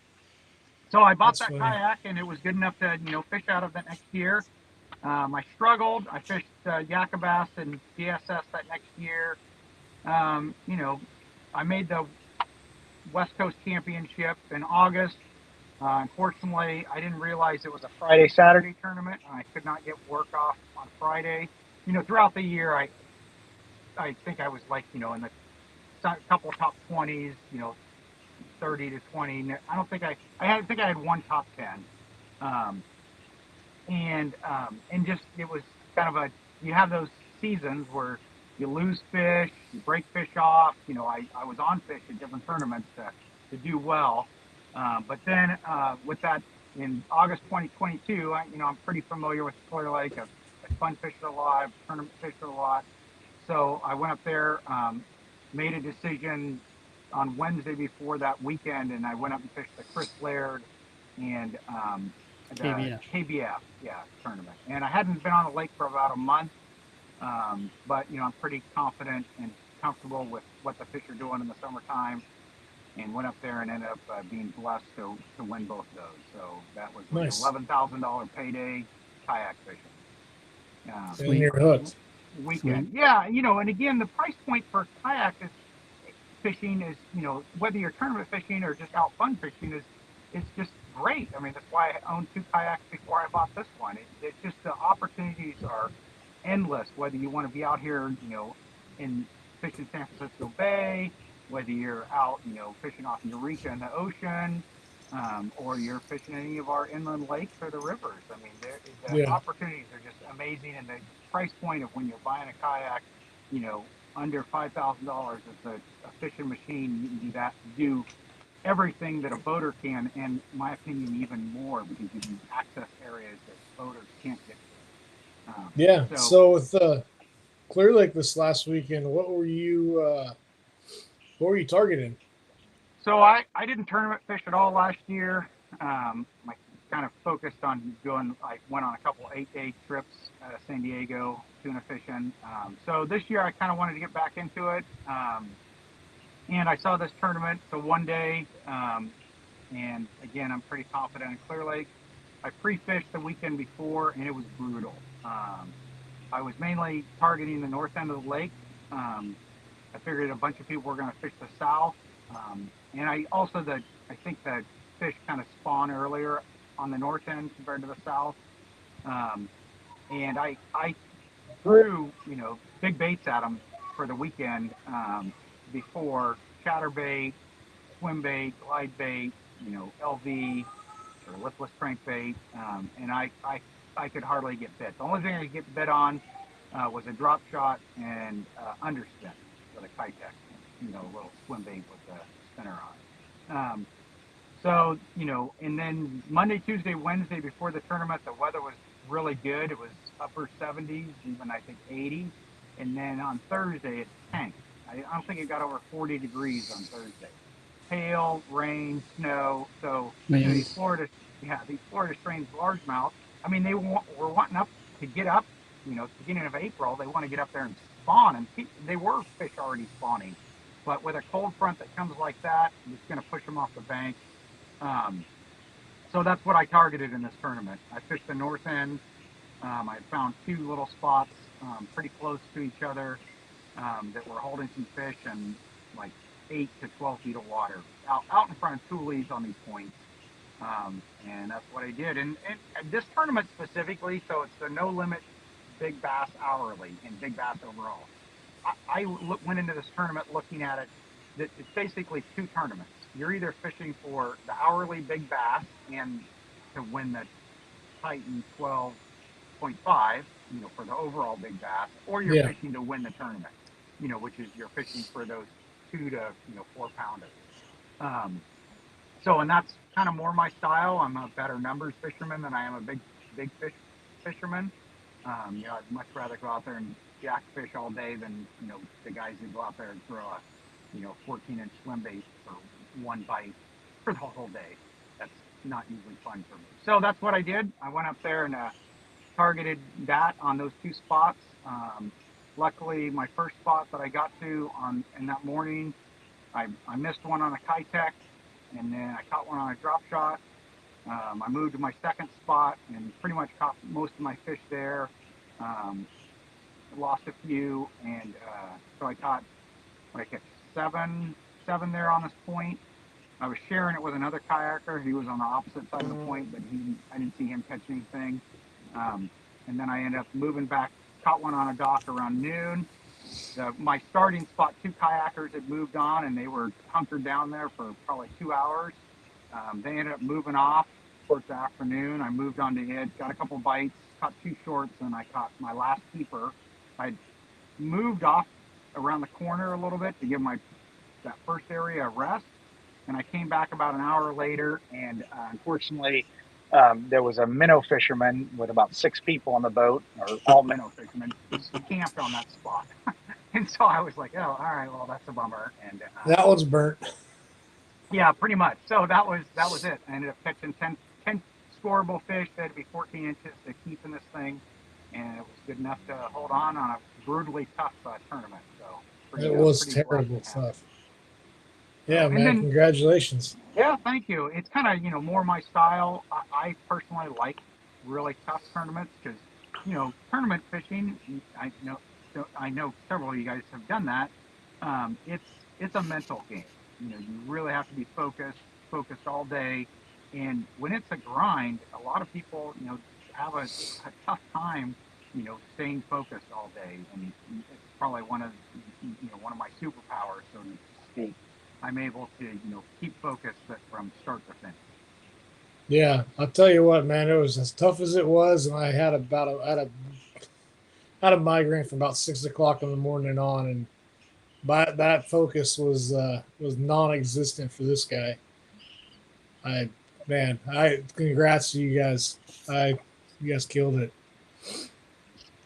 So I bought That's that funny. kayak, and it was good enough to fish out of it next year. I struggled. I fished Yakka Bass and DSS that next year. I made the West Coast Championship in August. Unfortunately, I didn't realize it was a Friday-Saturday tournament, and I could not get work off on Friday. Throughout the year, I think I was like, in the couple top 20s, 30 to 20. I don't think I think I had one top 10. And just, it was kind of you have those seasons where you lose fish, you break fish off. I was on fish at different tournaments to do well. But then with that, in August 2022, I'm pretty familiar with Clear Lake. I've fun fished a lot, I've tournament fished a lot. So I went up there, made a decision on Wednesday before that weekend, and I went up and fished the Chris Laird and the KBF tournament. And I hadn't been on the lake for about a month, but I'm pretty confident and comfortable with what the fish are doing in the summertime, and went up there and ended up being blessed to win both of those. So that was like Nice. $11,000 payday kayak fishing. And you're hooked. Weekend. Sweet. Yeah, and again, the price point for kayak fishing is, whether you're tournament fishing or just out fun fishing it's just great. I mean, that's why I owned 2 kayaks before I bought this one. It's just, the opportunities are endless, whether you want to be out here, in fishing San Francisco Bay, whether you're out, fishing off Eureka in the ocean, or you're fishing any of our inland lakes or the rivers. I mean, the Yeah. opportunities are just amazing, and the price point of when you're buying a kayak, under $5,000, it's a fishing machine. You can do everything that a boater can, and in my opinion, even more, because you can access areas that boaters can't get to. Yeah. So So with Clear Lake this last weekend, what were you targeting? So I didn't tournament fish at all last year. I kind of focused on doing. I went on a couple 8-day trips out of San Diego tuna fishing. So this year I kind of wanted to get back into it, and I saw this tournament. So one day, and again I'm pretty confident in Clear Lake. I pre-fished the weekend before, and it was brutal. I was mainly targeting the north end of the lake. I figured a bunch of people were going to fish the south, and I think the fish kind of spawn earlier on the north end compared to the south. Um, and I threw big baits at them for the weekend, before chatterbait, swim bait, glide bait, LV or lipless crankbait, and I could hardly get bit. The only thing I could get bit on was a drop shot and underspin with a kayak, a little swim bait with a spinner on it. So, and then Monday, Tuesday, Wednesday before the tournament, the weather was really good. It was upper 70s, even I think 80. And then on Thursday, it tanked. I don't think it got over 40 degrees on Thursday. Hail, rain, snow. So, Man, these Florida strains largemouth. I mean, were wanting up to get up. Beginning of April, they want to get up there and spawn, and they were fish already spawning. But with a cold front that comes like that, it's going to push them off the bank. Um, so that's what I targeted in this tournament. I fished the north end. I found two little spots, pretty close to each other, that were holding some fish and like 8 to 12 feet of water out in front of Tules on these points. And that's what I did. And this tournament specifically, so it's the no limit big bass hourly and big bass overall. Went into this tournament looking at it that it's basically two tournaments. You're either fishing for the hourly big bass and to win the Titan 12.5, for the overall big bass, or you're Yeah. fishing to win the tournament, which is you're fishing for those 2 to 4 pounders. Um, and that's kind of more my style. I'm a better numbers fisherman than I am a big fish fisherman. I'd much rather go out there and jack fish all day than the guys who go out there and throw a 14-inch swim bait for one bite for the whole day. That's not usually fun for me. So that's what I did. I went up there and targeted that on those two spots. Luckily, my first spot that I got to in that morning, I missed one on a kayak, and then I caught one on a drop shot. I moved to my second spot and pretty much caught most of my fish there. Um, Lost a few, and so I caught like at seven there on this point. I was sharing it with another kayaker. He was on the opposite side of the point, but I didn't see him catch anything. And then I ended up moving back, caught one on a dock around noon. My starting spot, two kayakers had moved on, and they were hunkered down there for probably 2 hours. They ended up moving off towards the afternoon. I moved on to it, got a couple bites, caught two shorts, and I caught my last keeper. I moved off around the corner a little bit to give that first area a rest, and I came back about an hour later, and unfortunately, there was a minnow fisherman with about 6 people on the boat, or all minnow fishermen, camped on that spot. And so I was like, oh, all right, well, that's a bummer. And That one's burnt. yeah, pretty much. So that was it. I ended up catching 10 scoreable fish. They had to be 14 inches to keep in this thing, and it was good enough to hold on a brutally tough tournament. So It was pretty blessed terrible to have it. stuff. Yeah, And man. then, Congratulations. yeah, thank you. It's kind of more my style. I personally like really tough tournaments because tournament fishing. I know several of you guys have done that. It's a mental game. You really have to be focused all day. And when it's a grind, a lot of people have a tough time staying focused all day. And it's probably one of my superpowers, so to speak, I'm able to, keep focused from start to finish. Yeah, I'll tell you what, man. It was as tough as it was, and I had had a migraine from about 6 o'clock in the morning on, and that focus was non-existent for this guy. I I congrats to you guys. You guys killed it.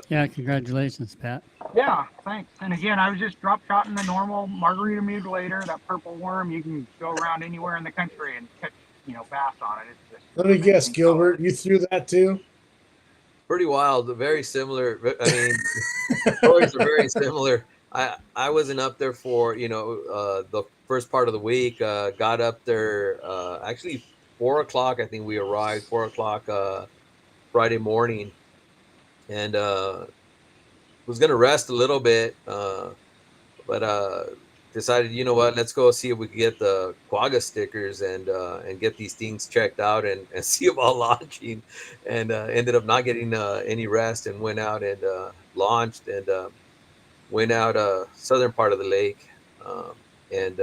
Yeah, congratulations, Pat. Yeah, thanks. And again, I was just drop shotting the normal margarita mutilator, that purple worm. You can go around anywhere in the country and catch, bass on it. It's just Let me guess, amazing color. Gilbert, you threw that too? Pretty wild, very similar. I mean, stories are very similar. I wasn't up there for the first part of the week. Got up there actually 4 o'clock. I think we arrived 4 o'clock Friday morning, and was gonna rest a little bit, but decided, you know what, let's go see if we could get the quagga stickers and get these things checked out and see about launching, and ended up not getting any rest, and went out and launched, and went out southern part of the lake, and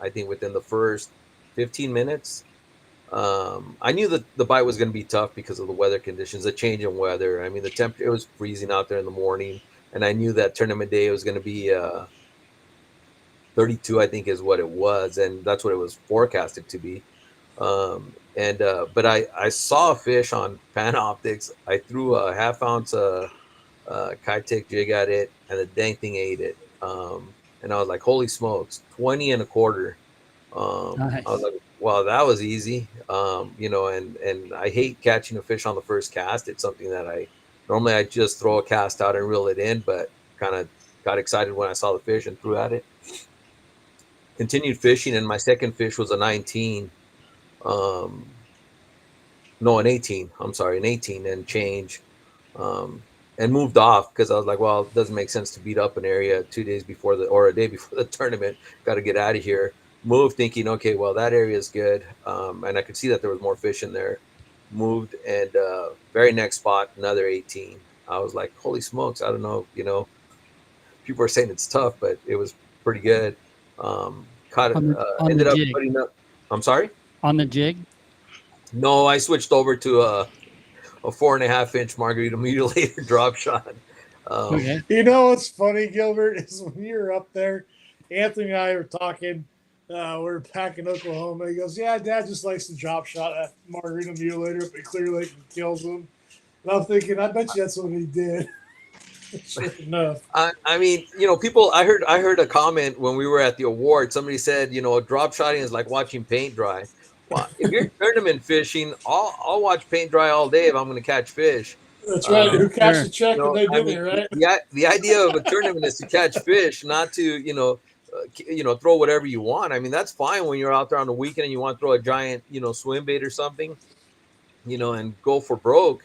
I think within the first 15 minutes, I knew that the bite was going to be tough because of the weather conditions, the change in weather. I mean, the temperature, it was freezing out there in the morning, and I knew that tournament day was going to be 32, I think is what it was, and that's what it was forecasted to be. And but I saw a fish on Panoptics. I threw a half-ounce kayak jig at it, and the dang thing ate it. And I was like, holy smokes, 20 and a quarter. Nice. I was like, wow, that was easy. And I hate catching a fish on the first cast. It's something that I just throw a cast out and reel it in, but kind of got excited when I saw the fish and threw at it. Continued fishing, and my second fish was a 19. No, an 18. I'm sorry, an 18 and change. And moved off because I was like, well, it doesn't make sense to beat up an area 2 days before or a day before the tournament. Got to get out of here. Moved thinking, okay, well, that area is good. And I could see that there was more fish in there. Moved, and very next spot, another 18. I was like, holy smokes, I don't know, people are saying it's tough, but it was pretty good. Caught On the ended up jig. putting up, I'm sorry? On the jig? No, I switched over to a 4.5-inch margarita mutilator drop shot. Okay. You know what's funny, Gilbert, is when you're up there, Anthony and I were talking. We're back in Oklahoma. He goes, "Yeah, Dad just likes to drop shot at margarita mutilator up at Clearlake and kills them." And I'm thinking, I bet you that's what he did. Sure enough. I mean, people. I heard a comment when we were at the award. Somebody said, drop shotting is like watching paint dry. Well, if you're tournament fishing, I'll watch paint dry all day if I'm going to catch fish. That's right. Who cashed Sure. the check and they didn't, right? The idea of a tournament is to catch fish, not to throw whatever you want. I mean, that's fine when you're out there on the weekend and you want to throw a giant swim bait or something, and go for broke.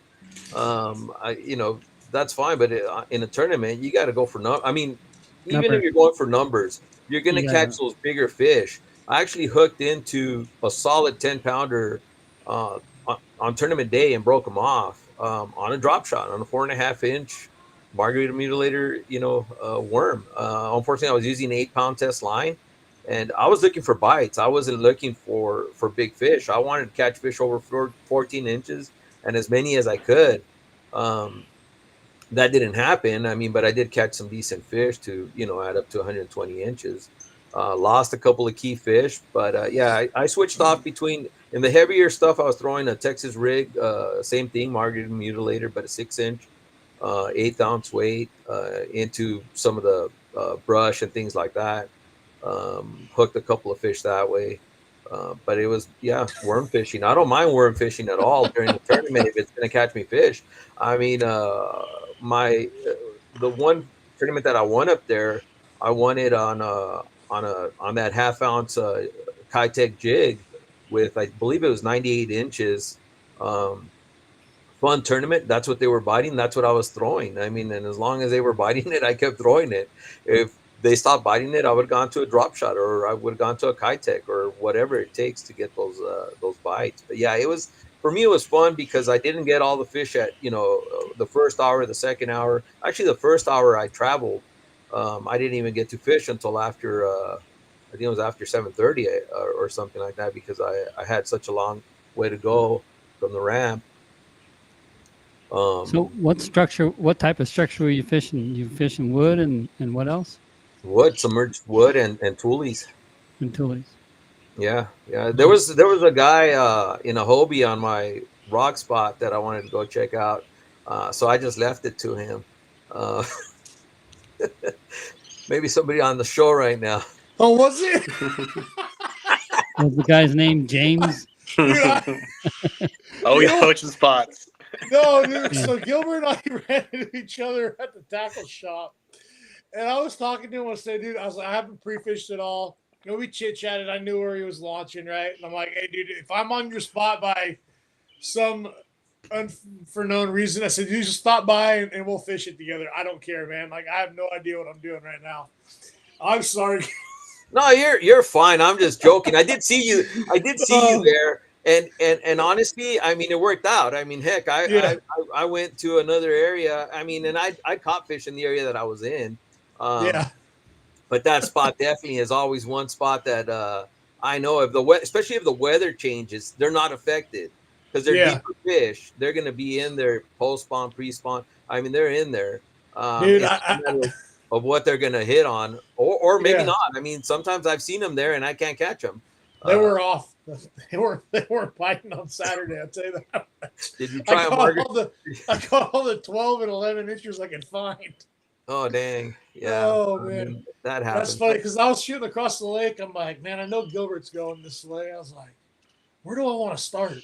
That's fine, but in a tournament, you got to go for I mean, even Number. if you're going for numbers, you're going to You catch gotta- those bigger fish. I actually hooked into a solid 10-pounder on tournament day and broke them off on a drop shot on a 4.5-inch margarita mutilator, worm. Unfortunately, I was using an 8-pound test line, and I was looking for bites. I wasn't looking for big fish. I wanted to catch fish over 14 inches and as many as I could. That didn't happen. I mean, but I did catch some decent fish to, add up to 120 inches. Lost a couple of key fish, but I switched off between, in the heavier stuff, I was throwing a Texas rig, same thing, margarita mutilator, but a 6-inch, 1/8 ounce weight, into some of the brush and things like that. Hooked a couple of fish that way. But it was, worm fishing. I don't mind worm fishing at all during the tournament if it's going to catch me fish. I mean, the one tournament that I won up there, I won it on that 1/2 ounce kayak jig with, I believe it was 98 inches. Fun tournament. That's what they were biting. That's what I was throwing. I mean, and as long as they were biting it, I kept throwing it. If they stopped biting it, I would have gone to a drop shot, or I would have gone to a kayak, or whatever it takes to get those bites. But yeah, it was, for me, it was fun because I didn't get all the fish at the first hour, the second hour. Actually, the first hour I traveled, I didn't even get to fish until after think it was after 7:30 or something like that, because I had such a long way to go from the ramp. So what type of structure were you fishing? You fishing wood and what else? Wood, submerged wood, and tulies. And tulies. Yeah. There was a guy in a Hobie on my rock spot that I wanted to go check out, so I just left it to him. Maybe somebody on the show right now. Oh, was it? Was the guy's name James? Dude, Oh, he's coaching spots. No, dude. So Gilbert and I ran into each other at the tackle shop, and I was talking to him. I said, "Dude, I was like, I haven't pre-fished at all. You know, we chit-chatted. I knew where he was launching, right? And I'm like, hey, dude, if I'm on your spot by some unforeknown reason, I said, you just stop by and we'll fish it together. I don't care, man. Like, I have no idea what I'm doing right now. I'm sorry." No, you're fine. I'm just joking. I did see you there. And honestly, I mean, it worked out. I mean, heck, I went to another area. I mean, and I caught fish in the area that I was in. Yeah. But that spot definitely is always one spot that I know if especially if the weather changes, they're not affected because they're deeper fish. They're going to be in there post spawn, pre spawn. I mean, they're in there. Dude, of what they're going to hit on, or maybe not. I mean, sometimes I've seen them there and I can't catch them. They were off. They weren't biting on Saturday. I'll tell you that. Did you try I caught all the 12 and 11 inches I could find. Oh, dang. Yeah. Oh, man. That happened. That's funny because I was shooting across the lake. I'm like, man, I know Gilbert's going this way. I was like, where do I want to start?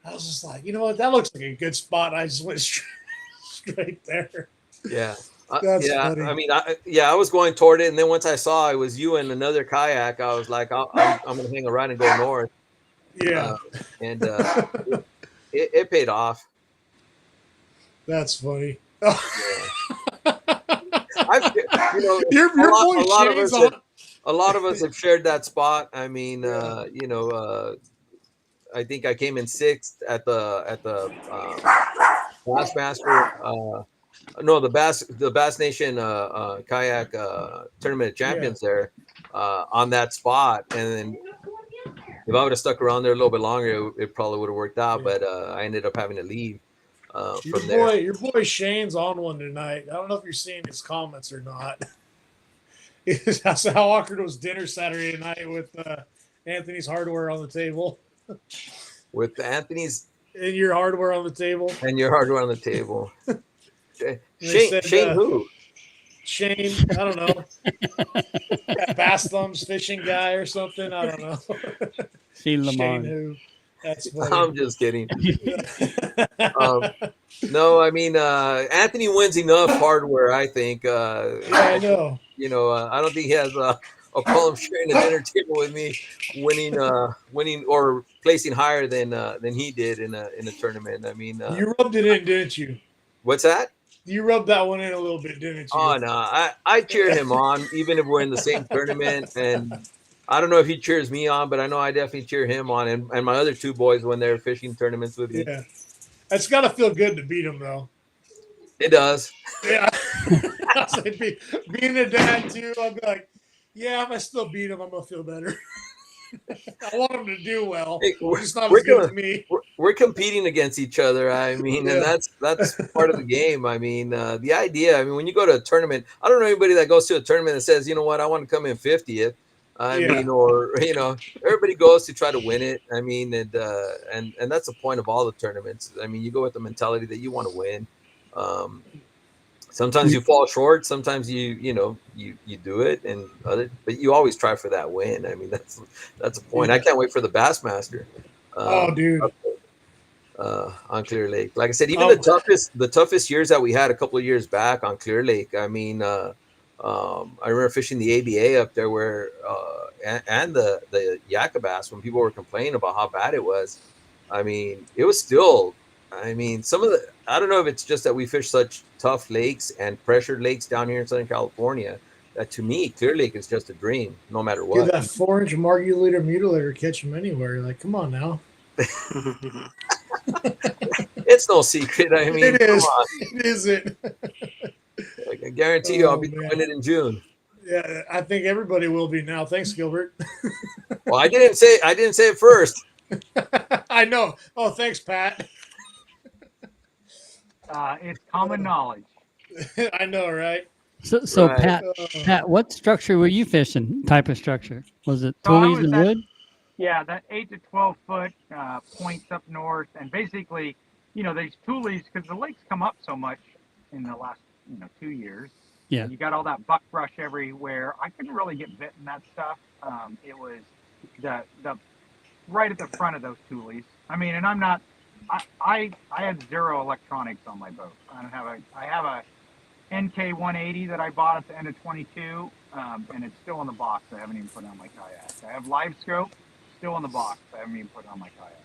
I was just like, you know what? That looks like a good spot. I just went straight there. Yeah. That's funny. I mean, I was going toward it, and then once I saw it was you and another kayak, I was like, I'm going to hang around and go north. Yeah. And it paid off. That's funny. Yeah. Your boy a lot of us have shared that spot. I mean, I think I came in 6th at the Bassmaster. No, the Bass Nation kayak tournament of champions there on that spot, and then if I would have stuck around there a little bit longer, it probably would have worked out. But I ended up having to leave from there. Your boy Shane's on one tonight. I don't know if you're seeing his comments or not. That's how awkward was dinner Saturday night with Anthony's hardware on the table. With Anthony's and your hardware on the table. Shane who? Shane, I don't know. Bass Thumbs fishing guy or something. I don't know. Shane Lamont. Who? That's funny. I'm just kidding. No, I mean Anthony wins enough hardware. I think. I know. I don't think he has a problem sharing a dinner table with me, winning or placing higher than he did in a tournament. I mean, you rubbed it in, didn't you? What's that? You rubbed that one in a little bit, didn't you? Oh no, I cheer him on, even if we're in the same tournament. And I don't know if he cheers me on, but I know I definitely cheer him on, and my other 2 boys when they're fishing tournaments with me. Yeah, it's got to feel good to beat him, though. It does. Yeah, being a dad too, I'll be like, yeah, if I still beat him, I'm gonna feel better. I want him to do well. Hey, it's not as good as me. We're competing against each other. I mean, and that's part of the game. I mean, the idea. I mean, when you go to a tournament, I don't know anybody that goes to a tournament and says, you know what, I want to come in 50th. I mean, or everybody goes to try to win it. I mean, and that's the point of all the tournaments. I mean, you go with the mentality that you want to win. Sometimes you fall short. Sometimes you do it, but you always try for that win. I mean, that's a point. I can't wait for the Bassmaster. Dude. On Clear Lake, like I said, even the toughest years that we had a couple of years back on Clear Lake. I mean, I remember fishing the ABA up there where and the Yakka bass when people were complaining about how bad it was. I mean, it was still. I mean, I don't know if it's just that we fish such tough lakes and pressured lakes down here in Southern California, that to me, Clear Lake is just a dream, no matter what. Dude, that 4-inch Margulator mutilator catch them anywhere. You're like, come on now. It's no secret. I mean, it is. Come on. It isn't. I can guarantee you I'll be doing it in June. Yeah, I think everybody will be now. Thanks, Gilbert. Well, I didn't say it first. I know. Oh, thanks, Pat. It's common knowledge. I know, right? So Right. Pat, what structure were you fishing? Type of structure? Was it So I tulies was and at wood? Yeah, that 8 to 12 foot points up north, and basically, these tulies, because the lakes come up so much in the last 2 years. Yeah. You got all that buckbrush everywhere. I couldn't really get bit in that stuff. It was the right at the front of those tulies. I mean, and I'm not. I had zero electronics on my boat. I have a NK 180 that I bought at the end of 22, and it's still in the box. I haven't even put it on my kayak. I have live scope, still in the box. I haven't even put it on my kayak.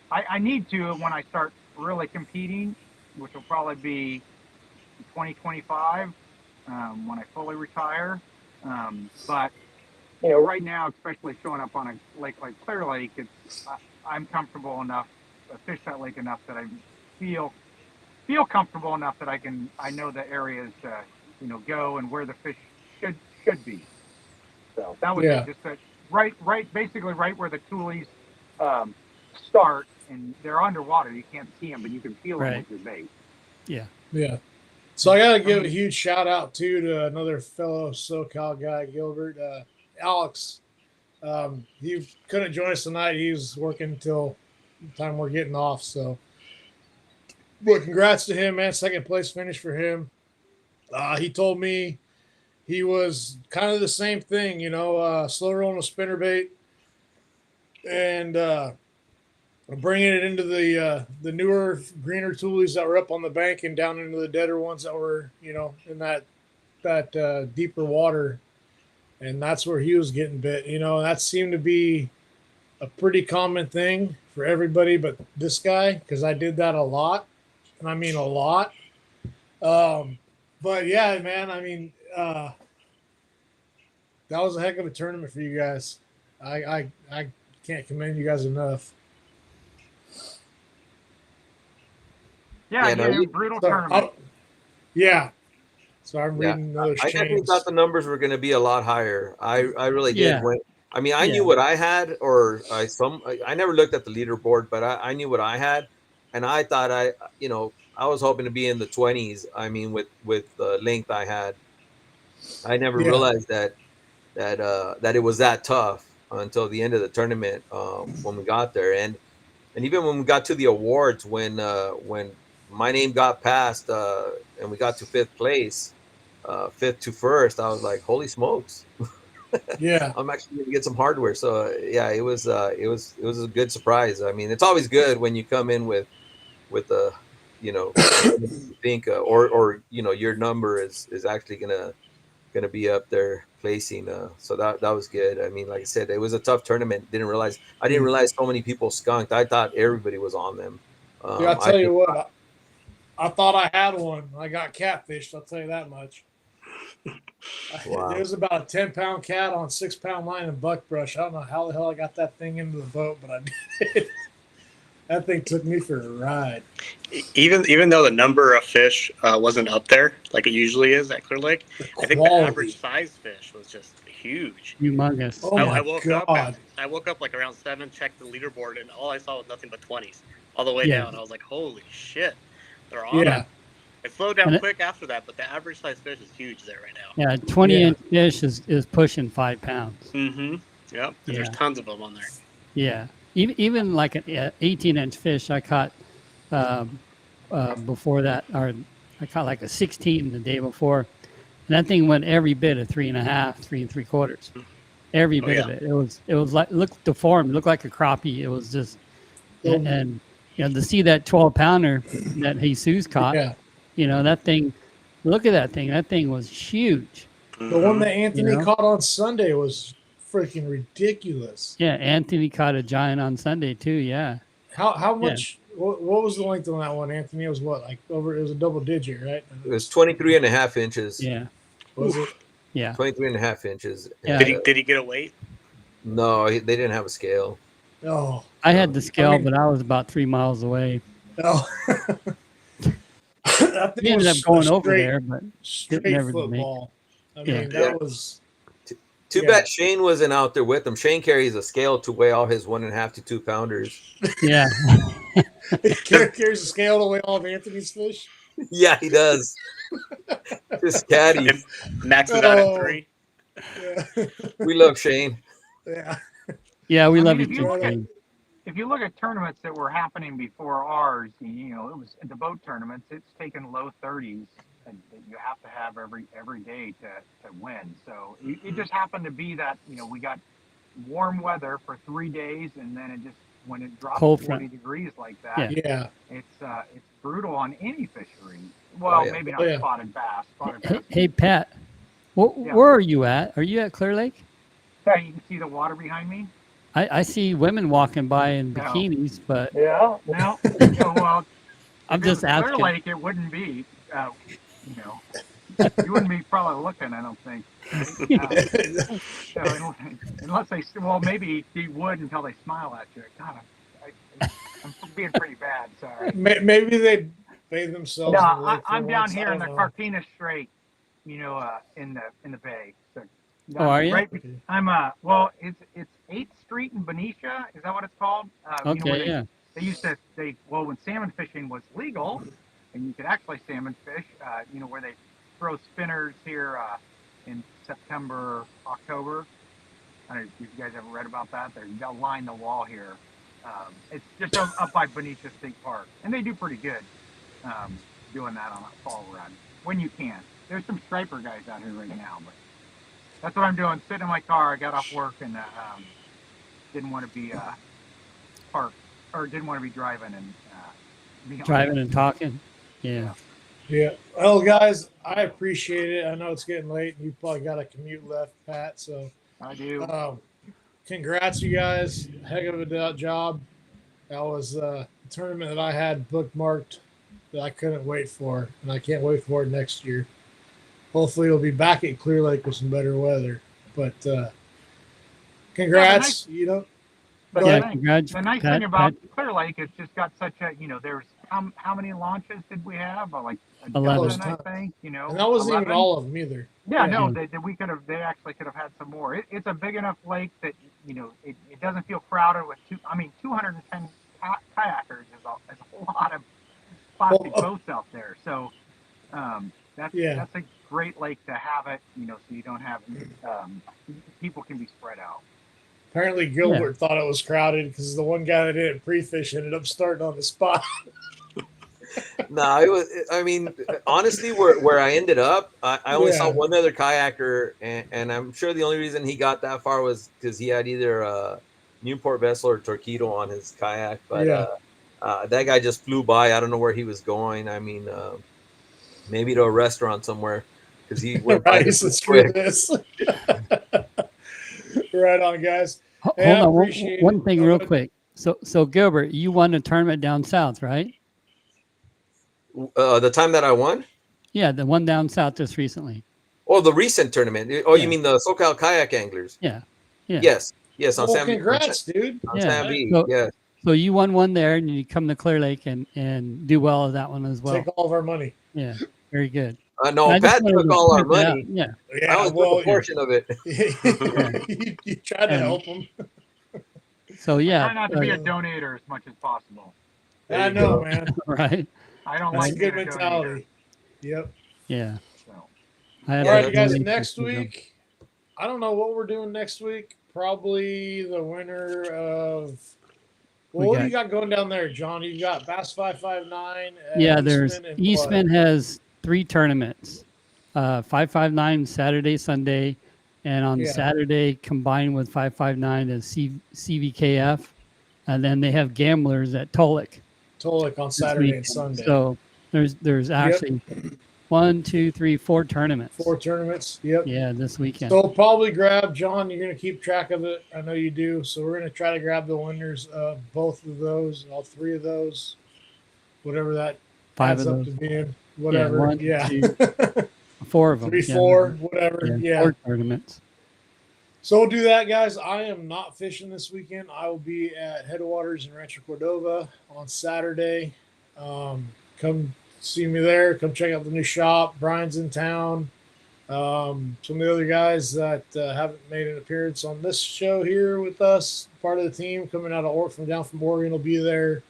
I need to when I start really competing, which will probably be 2025 when I fully retire. But right now, especially showing up on a lake like Clear Lake, I'm comfortable enough, fish that lake enough that I feel comfortable enough that I know the areas to go and where the fish should be. So that was it. Just that basically right where the tulies start, and they're underwater. You can't see them, but you can feel them with your bait. Yeah. Yeah. So I got to give a huge shout out too to another fellow SoCal guy, Gilbert, Alex. He couldn't join us tonight. He was working until the time we're getting off. So, but congrats to him, man. Second place finish for him. He told me he was kind of the same thing, slow rolling a spinnerbait and bringing it into the newer, greener tulies that were up on the bank and down into the deader ones that were, in that deeper water. And that's where he was getting bit. That seemed to be a pretty common thing for everybody but this guy, because I did that a lot. And I mean a lot. But yeah, man, I mean, that was a heck of a tournament for you guys. I can't commend you guys enough. Yeah, brutal tournament. Yeah. So I'm reading those I definitely thought the numbers were going to be a lot higher. I really did. Yeah. I knew what I had, I never looked at the leaderboard, but I knew what I had, and I thought I was hoping to be in the 20s. I mean, with the length I had, I never realized that it was that tough until the end of the tournament when we got there, and even when we got to the awards, when my name got passed and we got to fifth place, fifth to first, I was like, holy smokes. Yeah. I'm actually going to get some hardware. So it was a good surprise. I mean, it's always good when you come in with a, think or your number is actually going to be up there placing. So that was good. I mean, like I said, it was a tough tournament. I didn't realize so many people skunked. I thought everybody was on them. I'll tell you what, I thought I had one. I got catfished. I'll tell you that much. Wow. There was about a 10-pound cat on 6-pound line and buckbrush. I don't know how the hell I got that thing into the boat, but I did. That thing took me for a ride. Even though the number of fish wasn't up there like it usually is at Clear Lake, I think the average size fish was just huge. Humongous. Oh I woke up like around 7, checked the leaderboard, and all I saw was nothing but 20s all the way down. I was like, holy shit, they're on it. It slowed down quick after that, but the average size fish is huge there right now. Yeah, 20-inch fish is pushing 5 pounds. Mm-hmm. Yep. And there's tons of them on there. Yeah. Even like an 18-inch fish I caught before that, or I caught like a 16 the day before. And that thing went every bit of 3.5, 3 3/4. Every bit of it. It was like, looked deformed, it looked like a crappie. It was just, and to see that 12-pounder that Jesus caught, that thing, look at that thing. That thing was huge. The one that Anthony caught on Sunday was freaking ridiculous. Yeah, Anthony caught a giant on Sunday too. Yeah. How much? What was the length on that one, Anthony? It was what, like over? It was a double digit, right? It was 23.5 inches. Yeah. Was it? Yeah. 23.5 inches. Yeah. Did he get a weight? No, they didn't have a scale. Oh. I had the scale, but I was about 3 miles away. Oh. He ended up going over there, but straight never football. I Yeah. mean, that was Too Yeah. bad Shane wasn't out there with him. Shane carries a scale to weigh all his 1.5 to 2 pounders. Yeah. carries a scale to weigh all of Anthony's fish. Yeah, he does. Just caddy. And maxes out at Oh. 3. Yeah. We love Shane. Yeah. Yeah, we I love mean, you if you too. look at Shane. if you look at tournaments that were happening before ours, you know, it was the boat tournaments. It's taken low 30s, and that you have to have every day to win. So it just happened to be that we got warm weather for 3 days, and then it just when it drops Cold 40 front. degrees like Yeah. that, Yeah. it's brutal on any fishery. Well, yeah. maybe not Oh, yeah. spotted bass. Spotted Hey, bass. hey Pat, Yeah. where are you at? Are you at Clear Lake? Yeah, you can see the water behind me. I see women walking by in No. bikinis, but Yeah. No. Well, I'm if it was just asking. Clear Lake, it wouldn't be. You know, you wouldn't be probably looking. I don't think. Right? So unless they, well, maybe they would until they smile at you. God, I'm being pretty bad. Sorry. Maybe they bathe themselves No, in the lake. for I'm down once. here I in the don't know. Carquinez Strait. In the bay. So, Oh, are you? Right. Okay. I'm well, it's 8th Street in Benicia. Is that what it's called? Where Okay, yeah. they used to when salmon fishing was legal, and you could actually salmon fish. Where they throw spinners here in September, October. I don't know if you guys ever read about that. They'll line the wall here. It's just up by Benicia State Park, and they do pretty good doing that on a fall run when you can. There's some striper guys out here right now, but that's what I'm doing. Sitting in my car. I got off work and didn't want to be parked or didn't want to be driving and be on Driving and talking. Yeah. Yeah. Well, guys, I appreciate it. I know it's getting late, and you probably got a commute left, Pat. So, I do. congrats, you guys. Heck of a job. That was a tournament that I had bookmarked that I couldn't wait for, and I can't wait for it next year. Hopefully, we'll be back at Clear Lake with some better weather. But congrats. But Yeah, the congrats, nice Pat. thing about Clear Lake, it's just got such a there's how many launches did we have? Like a 11. dozen, I think. and that wasn't 11? even all of them either. Yeah, Yeah. no, they actually could have had some more. It's a big enough lake that it doesn't feel crowded with 210 kayakers is a lot of plastic boats out there. So that's a great lake to have it, so you don't have people can be spread out. Apparently, Gilbert thought it was crowded because the one guy that didn't pre-fish ended up starting on the spot. No, it was. I mean, honestly, where I ended up, I only saw one other kayaker, and I'm sure the only reason he got that far was because he had either a Newport vessel or Torpedo on his kayak. But that guy just flew by. I don't know where he was going. I mean, maybe to a restaurant somewhere because he went by Right, so screw this. Right on, guys. Hey, Hold on, appreciate one it. thing real quick. So Gilbert, you won a tournament down south, right? The time that I won? Yeah, the one down south just recently. Oh, the recent tournament. Oh, you mean the SoCal Kayak Anglers? Yeah. Yes. On Well, San congrats, dude. on San B. So, Yes. So you won one there, and you come to Clear Lake and do well at that one as well. Take all of our money. Yeah, very good. No, Pat took all our money. Yeah. I only took a portion of it. You tried to help them. So yeah, Try not to be a donator as much as possible. I know, man. Right. I don't That's like a good being a mentality. donator. Yep. Yeah. So. All right, guys. Next week, I don't know what we're doing next week. Probably the winner of. Well, what do you got going down there, John? You got Bass 559. Yeah, there's Eastman has 3 tournaments. 559 Saturday, Sunday, and on Saturday combined with 559 is CVKF, and then they have Gamblers at Tolic. Tolic on Saturday and Sunday. So there's actually 1, 2, 3, 4 tournaments. 4 tournaments. Yep. Yeah, this weekend. So probably grab John. You're going to keep track of it. I know you do. So we're going to try to grab the winners of both of those, all 3 of those, whatever that 5 adds of up those. to being. Whatever. Yeah. 1, 2, 4 of them. 3, 4, whatever. Yeah. 4 tournaments. So we'll do that, guys. I am not fishing this weekend. I will be at Headwaters in Rancho Cordova on Saturday. Come see me there. Come check out the new shop. Brian's in town. Some of the other guys that haven't made an appearance on this show here with us, part of the team coming out of down from Oregon, will be there.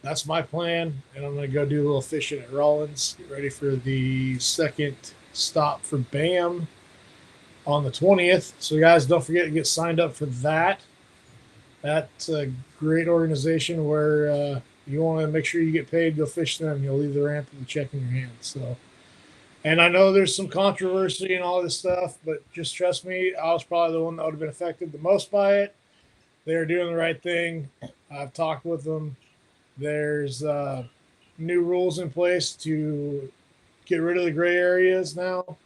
That's my plan, and I'm going to go do a little fishing at Rollins. Get ready for the second stop for BAM on the 20th. So, guys, don't forget to get signed up for that. That's a great organization where you want to make sure you get paid. Go fish them. You'll leave the ramp with a check in your hand. So, and I know there's some controversy and all this stuff, but just trust me, I was probably the one that would have been affected the most by it. They're doing the right thing. I've talked with them. There's new rules in place to get rid of the gray areas now.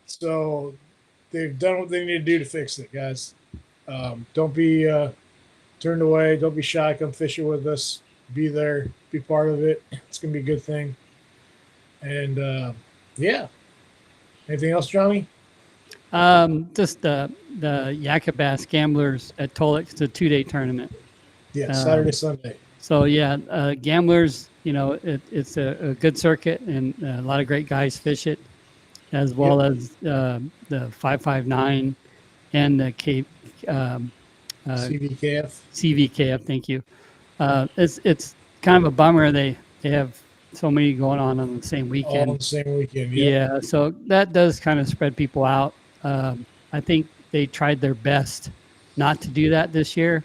So they've done what they need to do to fix it, guys. Don't be turned away. Don't be shy. Come fishing with us. Be there. Be part of it. It's going to be a good thing. And yeah. Anything else, Johnny? Just the Yakabass Gamblers at Tolik. It's a 2-day tournament. Yeah, Saturday, Sunday. So yeah, Gamblers, it's a good circuit, and a lot of great guys fish it, as well as the 559 and the CVKF. CVKF. Thank you. It's kind of a bummer they have so many going on the same weekend. All on the same weekend. Yeah, so that does kind of spread people out. I think they tried their best not to do that this year.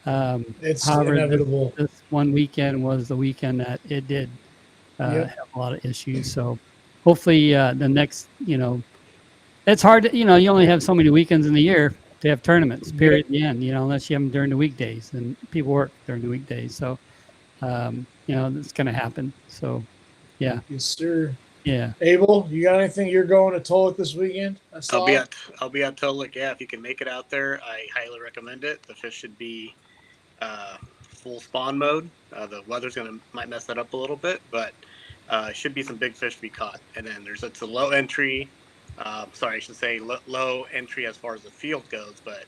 It's however, inevitable. This one weekend was the weekend that it did have a lot of issues. So hopefully the next, it's hard to, you only have so many weekends in the year to have tournaments, period, at the end, unless you have them during the weekdays, and people work during the weekdays. So, it's going to happen. So, yeah. Yes, sir. Yeah. Abel, you got anything? You're going to Tolik this weekend? I'll be at Tolik. Yeah, if you can make it out there, I highly recommend it. The fish should be full spawn mode. The weather's might mess that up a little bit, but should be some big fish to be caught. And then it's a low entry. Sorry, I should say low entry as far as the field goes, but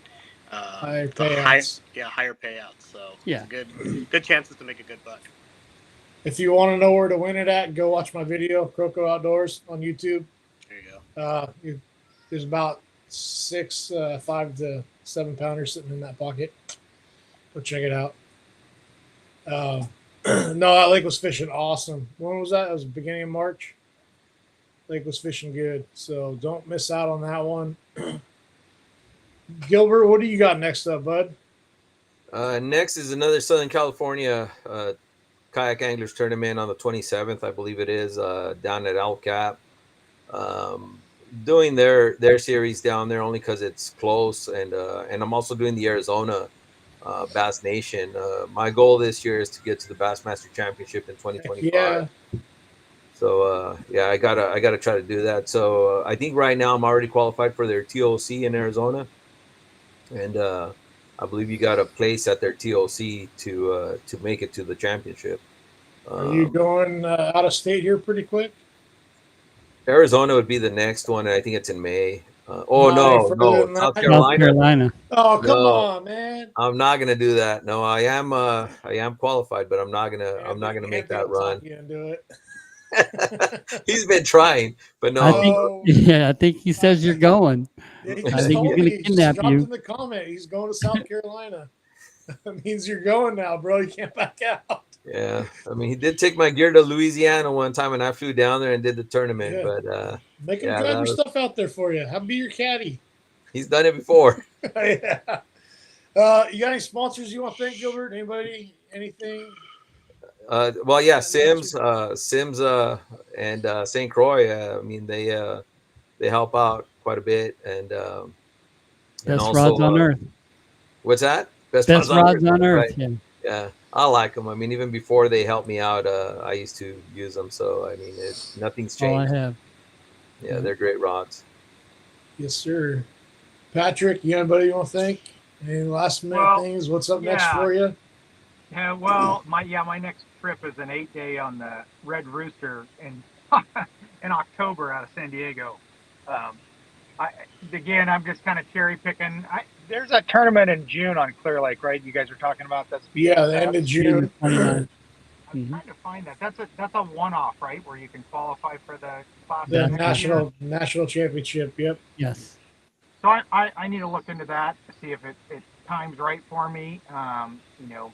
higher payouts. Higher payouts. So yeah, good chances to make a good buck. If you want to know where to win it at, go watch my video, Croco Outdoors, on YouTube. There you go. There's about 5 to 7 pounders sitting in that pocket. Go check it out. No, that lake was fishing awesome. When was that? It was the beginning of March. Lake was fishing good, so don't miss out on that one. Gilbert, what do you got next up, bud? Next is another Southern California kayak anglers tournament on the 27th, I believe it is, down at El Cap. Doing their series down there only because it's close, and I'm also doing the Arizona Bass Nation. My goal this year is to get to the Bassmaster Championship in 2025. Yeah. So I gotta try to do that. So I think right now I'm already qualified for their TOC in Arizona, and I believe you got a place at their TOC to make it to the championship. Are you going out of state here pretty quick? Arizona would be the next one. I think it's in May. No, South Carolina. Oh, come on, man! I'm not gonna do that. No, I am qualified, but I'm not gonna make that run. You can do it. He's been trying, but no. I think he says you're going. Yeah, I think he's going to kidnap you. In the comment, he's going to South Carolina. That means you're going now, bro. You can't back out. Yeah, I mean, he did take my gear to Louisiana one time, and I flew down there and did the tournament. Yeah. But make him drive your stuff out there for you. Have be your caddy. He's done it before. Yeah. You got any sponsors you want to thank, Gilbert? Anybody? Anything? Well, yeah, Sims, and St. Croix. I mean, they help out quite a bit, and best also, rods on earth. What's that? Best rods on earth. Right? Yeah, I like them. I mean, even before they helped me out, I used to use them. So I mean, nothing's changed. All I have. Yeah, they're great rods. Yes, sir. Patrick, you got anybody you want to thank? Any last minute things? What's up next for you? Yeah, well, my next trip is an 8-day on the Red Rooster in October out of San Diego. Again, I'm just kind of cherry picking. There's a tournament in June on Clear Lake, right? You guys are talking about that. Yeah, the end of June. I I'm trying to find that. That's a one-off, right? Where you can qualify for the class The next year. national championship. Yep. Yes. So I need to look into that to see if it time's right for me.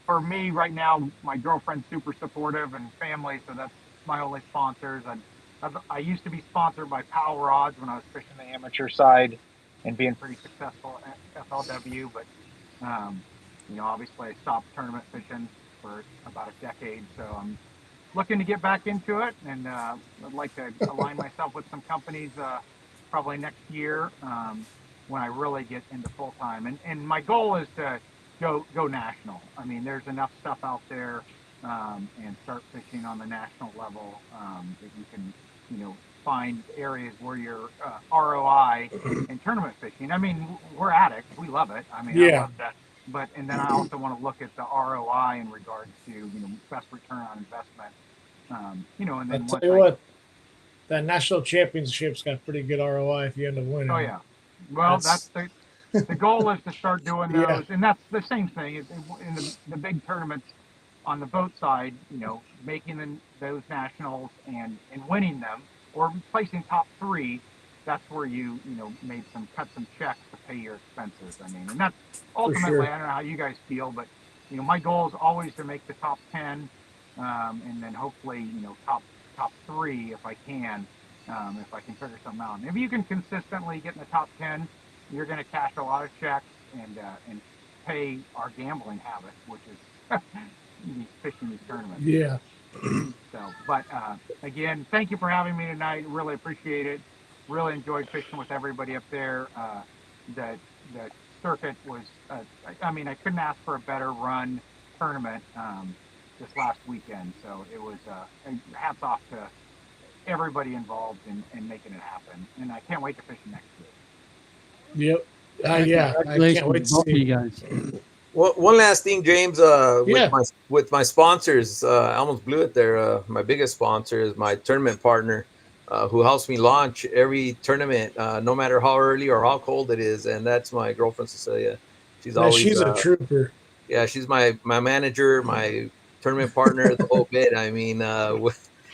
For me right now, my girlfriend's super supportive and family, so that's my only sponsors. And I used to be sponsored by Powell Rods when I was fishing the amateur side and being pretty successful at FLW, but obviously I stopped tournament fishing for about a decade, so I'm looking to get back into it, and I'd like to align myself with some companies probably next year when I really get into full time. And my goal is to go national. I mean, there's enough stuff out there, and start fishing on the national level that you can, find areas where your ROI in tournament fishing. I mean, we're addicts. We love it. I mean, I Yeah. love that. And then I also want to look at the ROI in regards to, best return on investment. And I then tell you what, that national championship's got pretty good ROI if you end up winning. Oh yeah. Well, that's the goal is to start doing those, Yeah. and that's the same thing in the big tournaments on the boat side. Making those nationals and winning them or placing top 3. That's where you cut some checks to pay your expenses. I mean, and that's ultimately, sure. I don't know how you guys feel, but my goal is always to make the top 10, and then hopefully top 3 if I can. If I can figure something out. And if you can consistently get in the top 10, you're going to cash a lot of checks and pay our gambling habit, which is fishing these tournaments. Yeah. But again, thank you for having me tonight. Really appreciate it. Really enjoyed fishing with everybody up there. The circuit was, I couldn't ask for a better run tournament this last weekend. So it was hats off to everybody involved in making it happen, and I can't wait to fish next year. Yep. Yeah. I can't wait to both of see. you guys. Well, one last thing, James. Yeah. With my sponsors, I almost blew it there. My biggest sponsor is my tournament partner, who helps me launch every tournament, no matter how early or how cold it is, and that's my girlfriend Cecilia. She's Man, always she's a trooper. Yeah, she's my manager, my tournament partner, the whole bit. I mean,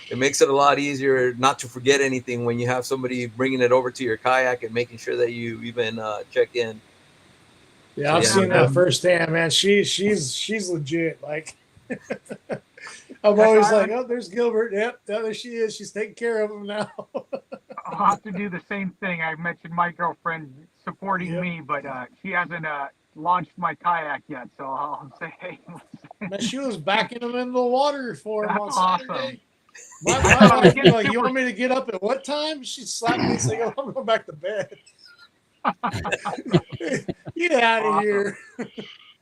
it makes it a lot easier not to forget anything when you have somebody bringing it over to your kayak and making sure that you even check in. Yeah, I've seen that firsthand, man. She's legit. Like, I'm always like, oh, there's Gilbert. Yep, there she is. She's taking care of him now. I'll have to do the same thing. I mentioned my girlfriend supporting me, but she hasn't launched my kayak yet. So I'll say, hey. Man, she was backing him into the water for him on Awesome. Saturday. My wife would be like, you want me to get up at what time? She slapped me and said, oh, I'm going back to bed. Get out of here.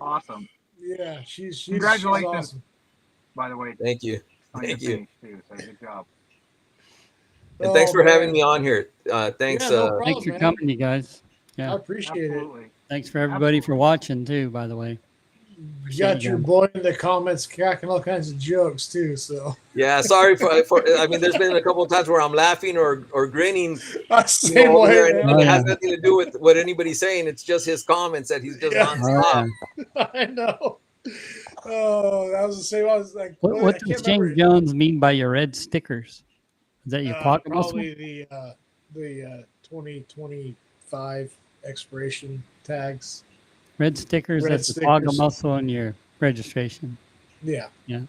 Awesome. Yeah, she's Congratulations, awesome. By the way. Thank you. Thank you. Too, so good job. And thanks for having me on here. Thanks. Yeah, no problem, Thanks for man. coming, you guys. Yeah. I appreciate it. Thanks for everybody for watching too, by the way. You got your boy in the comments cracking all kinds of jokes too. So yeah, sorry for I mean, there's been a couple of times where I'm laughing or grinning. Same way, and it has nothing to do with what anybody's saying. It's just his comments that he's just nonstop. I know. Oh, that was the same. I was like, what does James Jones mean by your red stickers? Is that your pocket muscle? Probably the 2025 expiration tags. Red stickers, that's the pocket muscle on your registration. Yeah. Yeah.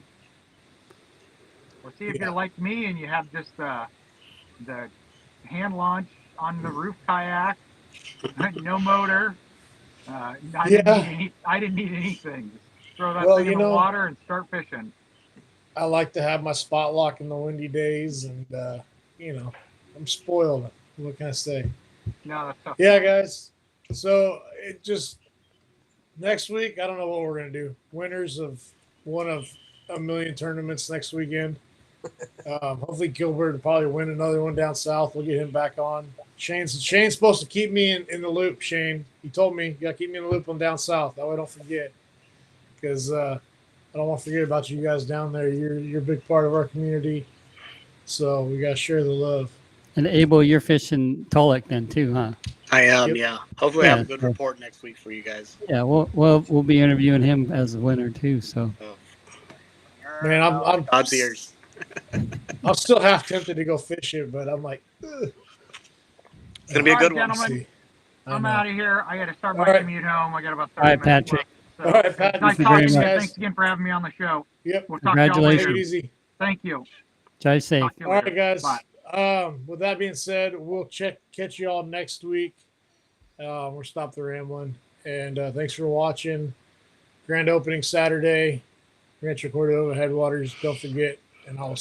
Well, see if you're like me and you have just the hand launch on the roof kayak, no motor. I didn't need anything. Just throw that thing in the water and start fishing. I like to have my spot lock in the windy days, and I'm spoiled. What can I say? No, that's tough. Yeah, guys. So it just next week, I don't know what we're gonna do. Winners of one of a million tournaments next weekend. Hopefully Gilbert will probably win another one down south. We'll get him back on. Shane's supposed to keep me in the loop. Shane, he told me you gotta keep me in the loop on down south. That way I don't forget, because I don't want to forget about you guys down there. You're a big part of our community, so we gotta share the love. And Abel, you're fishing Tolek then too, huh? I am, yeah. Hopefully, I have a good report next week for you guys. Yeah, we'll be interviewing him as a winner too. So. Oh. All Man, God's ears. I'm still half tempted to go fishing, but I'm like, ugh. It's gonna be a All good right, one. gentlemen. See. I I'm know. out of here. I got to start All my right. commute home. I got about 30 All right, minutes Patrick. left. So, All right, Patrick. nice Thank you talking very to you. much. Thanks again for having me on the show. Yep. We'll talk to y'all Take it Congratulations. later. easy. Thank you. Drive safe. Talk to you All later. right, guys. Bye. With that being said, we'll catch you all next week. We'll stop the rambling. And thanks for watching. Grand opening Saturday. Rancho Cordova Headwaters. Don't forget. And I'll